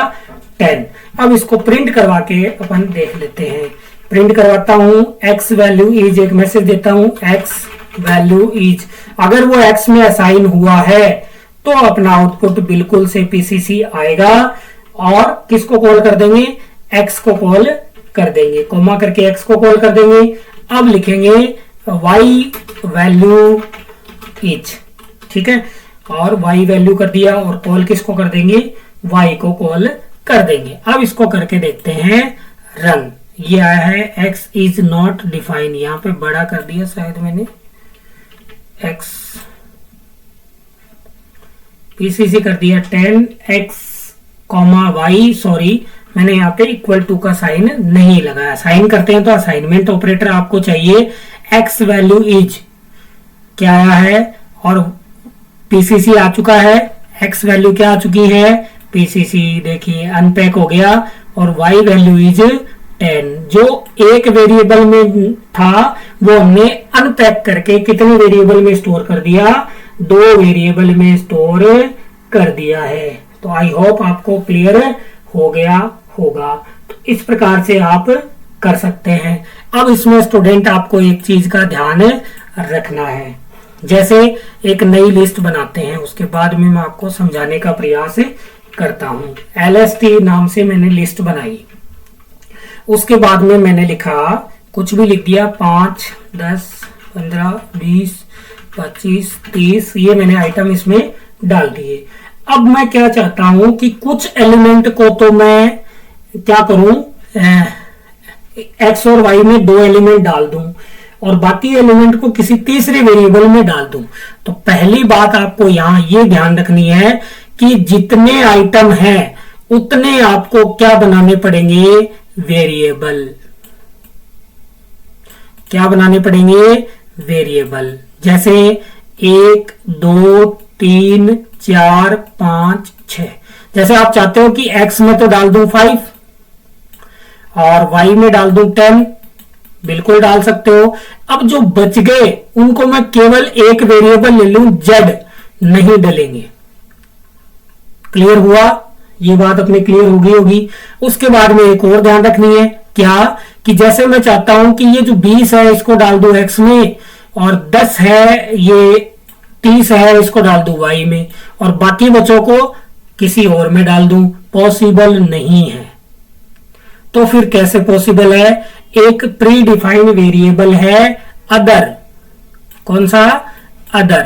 10। अब इसको प्रिंट करवा के अपन देख लेते हैं। प्रिंट करवाता हूं, x वैल्यू इज, एक मैसेज देता हूं x वैल्यू इज। अगर वो x में असाइन हुआ है तो अपना आउटपुट बिल्कुल से पीसीसी आएगा, और किसको कॉल कर देंगे, x को कॉल कर देंगे, कोमा करके x को कॉल कर देंगे। अब लिखेंगे y वैल्यू इज, ठीक है, और y वैल्यू कर दिया, और कॉल किसको कर देंगे, y को कॉल कर देंगे। अब इसको करके देखते हैं, रन। ये आया है x इज नॉट डिफाइन, यहां पे बड़ा कर दिया शायद मैंने, x पीसीसी कर दिया 10, x कॉमा y, सॉरी मैंने यहाँ पे इक्वल टू का साइन नहीं लगाया। साइन करते हैं तो असाइनमेंट ऑपरेटर आपको चाहिए। x वैल्यू इज क्या आया है, और पीसीसी आ चुका है, x वैल्यू क्या आ चुकी है, पीसीसी, देखिए अनपैक हो गया, और y वैल्यू इज 10। जो एक वेरिएबल में था वो हमने अनपैक करके कितने वेरिएबल में स्टोर कर दिया, 2 वेरिएबल में स्टोर कर दिया है। तो आई होप आपको क्लियर हो गया होगा। तो इस प्रकार से आप कर सकते हैं। अब इसमें स्टूडेंट आपको एक चीज का ध्यान रखना है, जैसे एक नई लिस्ट बनाते हैं, उसके बाद में मैं आपको समझाने का प्रयास करता हूं। LST नाम से मैंने लिस्ट बनाई, उसके बाद में मैंने लिखा, कुछ भी लिख दिया, 5, 10, 15, 20, 25, 30, ये मैंने आइटम इसमें डाल दिए। अब मैं क्या चाहता हूं कि कुछ एलिमेंट को तो मैं क्या करूं, x और y में 2 एलिमेंट डाल दूं, और बाकी एलिमेंट को किसी तीसरे वेरिएबल में डाल दूं। तो पहली बात आपको यहां ये ध्यान रखनी है कि जितने आइटम हैं उतने आपको क्या बनाने पड़ेंगे, वेरिएबल। क्या बनाने पड़ेंगे, वेरिएबल। जैसे 1, 2, 3, 4, 5, 6। जैसे आप चाहते हो कि x में तो डाल दूं 5 और y में डाल दूं 10, बिल्कुल डाल सकते हो। अब जो बच गए उनको मैं केवल एक वेरिएबल ले लूं, z नहीं डलेंगे। क्लियर हुआ, ये बात अपने क्लियर होगी। उसके बाद में एक और ध्यान रखनी है, क्या कि जैसे मैं चाहता हूं कि ये जो 20 है इसको डाल दूं x में, और 10 है, ये 30 है, इसको डाल दूं y में, और बाकी बच्चों को किसी और में डाल दूं। पॉसिबल नहीं है। तो फिर कैसे पॉसिबल है, एक प्री डिफाइंड वेरिएबल है अदर। कौन सा, अदर,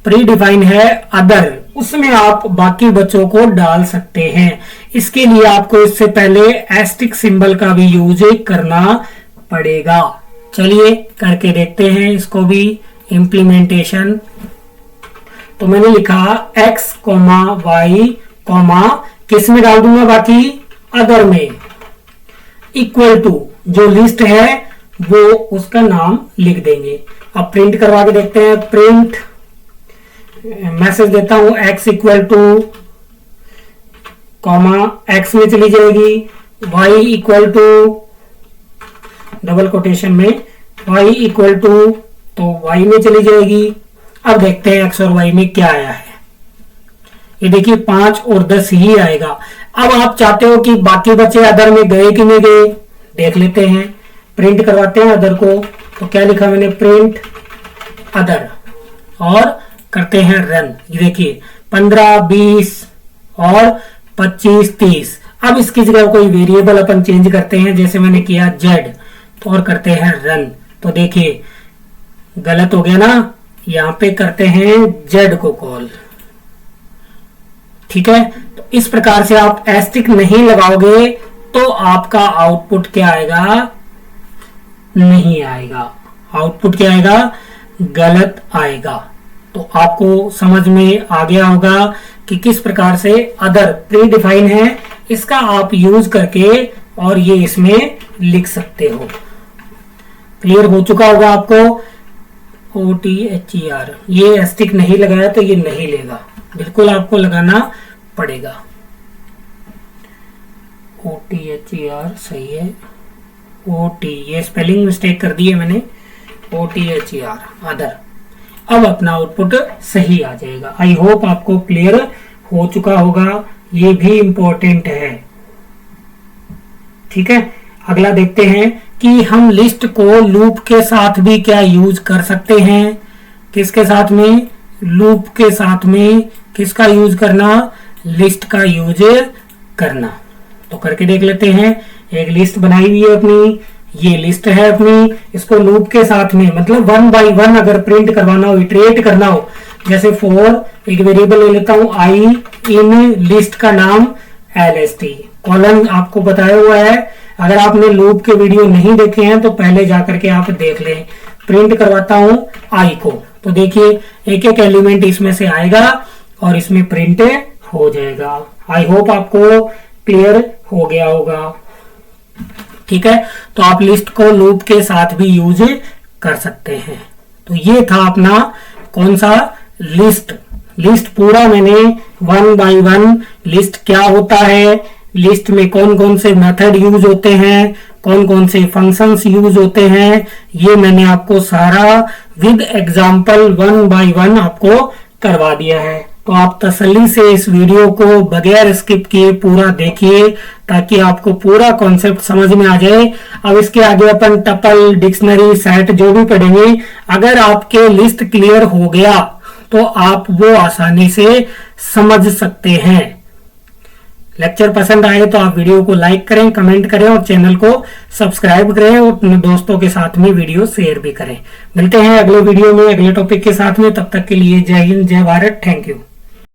प्री डिफाइन है अदर, उसमें आप बाकी बच्चों को डाल सकते हैं। इसके लिए आपको इससे पहले एस्टिक सिंबल का भी यूज करना पड़ेगा। चलिए करके देखते हैं इसको भी इम्प्लीमेंटेशन। तो मैंने लिखा x, y, किस में डाल दूंगा, बाकी अदर में, इक्वल टू जो लिस्ट है वो उसका नाम लिख देंगे। अब प्रिंट करवा के देखते हैं। प्रिंट मैसेज देता हूं, x इक्वल टू, x में चली जाएगी, y equal to, double quotation में, y इक्वल टू तो y में चली जाएगी। अब देखते हैं x और y में क्या आया है। ये देखिए 5 और 10 ही आएगा। अब आप चाहते हो कि बाकी बच्चे अदर में गए कि नहीं गए, देख लेते हैं। प्रिंट करवाते हैं अदर को। तो क्या लिखा मैंने, प्रिंट अदर, और करते हैं रन। ये देखिए 15, 20 और 25, 30। अब इसकी जगह कोई वेरिएबल अपन चेंज करते हैं, जैसे मैंने किया z, तो और करते हैं रन। तो देखिए गलत हो गया ना, यहां पे करते हैं z को कॉल। ठीक है, तो इस प्रकार से आप एस्टिक नहीं लगाओगे तो आपका आउटपुट क्या आएगा, नहीं आएगा। आउटपुट क्या आएगा, गलत आएगा। तो आपको समझ में आ गया होगा कि किस प्रकार से अदर प्री डिफाइन है, इसका आप यूज करके और ये इसमें लिख सकते हो। क्लियर हो चुका होगा आपको। OTHER, ये एस्टिक नहीं लगाया तो ये नहीं लेगा, बिल्कुल आपको लगाना पड़ेगा। OTHER सही है, OT, ये स्पेलिंग मिस्टेक कर दी है मैंने, OTHER अदर। अब अपना आउटपुट सही आ जाएगा। आई होप आपको क्लियर हो चुका होगा, ये भी इंपॉर्टेंट है। ठीक है, अगला देखते हैं कि हम लिस्ट को लूप के साथ भी क्या यूज कर सकते हैं। किसके साथ में, लूप के साथ में। किसका यूज करना, लिस्ट का यूज करना। तो करके देख लेते हैं। एक लिस्ट बनाई हुई है अपनी, ये लिस्ट है अपनी, इसको लूप के साथ में, मतलब 1 by 1 अगर प्रिंट करवाना हो, इटरेट करना हो, जैसे फॉर एक वेरिएबल ले लेता हूं आई इन लिस्ट का नाम LST, कॉलन आपको बताया हुआ है। अगर आपने लूप के वीडियो नहीं देखे हैं तो पहले जाकर के आप देख लें। प्रिंट करवाता हूं आई को, तो देखिए एक एक एलिमेंट इसमें से आएगा और इसमें प्रिंट हो जाएगा। आई होप आपको क्लियर हो गया होगा। ठीक है, तो आप लिस्ट को लूप के साथ भी यूज कर सकते हैं। तो ये था अपना कौन सा, लिस्ट। लिस्ट पूरा मैंने 1 by 1 लिस्ट क्या होता है, लिस्ट में कौन कौन से मेथड यूज होते हैं, कौन कौन से फंक्शंस यूज होते हैं, ये मैंने आपको सारा विद एग्जांपल 1 by 1 आपको करवा दिया है। तो आप तसल्ली से इस वीडियो को बगैर स्किप किए पूरा देखिए, ताकि आपको पूरा कॉन्सेप्ट समझ में आ जाए। अब इसके आगे अपन टपल, डिक्शनरी, सेट जो भी पढ़ेंगे, अगर आपके लिस्ट क्लियर हो गया तो आप वो आसानी से समझ सकते हैं। लेक्चर पसंद आए तो आप वीडियो को लाइक करें, कमेंट करें और चैनल को सब्सक्राइब करें और अपने दोस्तों के साथ में वीडियो शेयर भी करें। मिलते हैं अगले वीडियो में अगले टॉपिक के साथ में, तब तक के लिए जय हिंद, जय भारत, थैंक यू।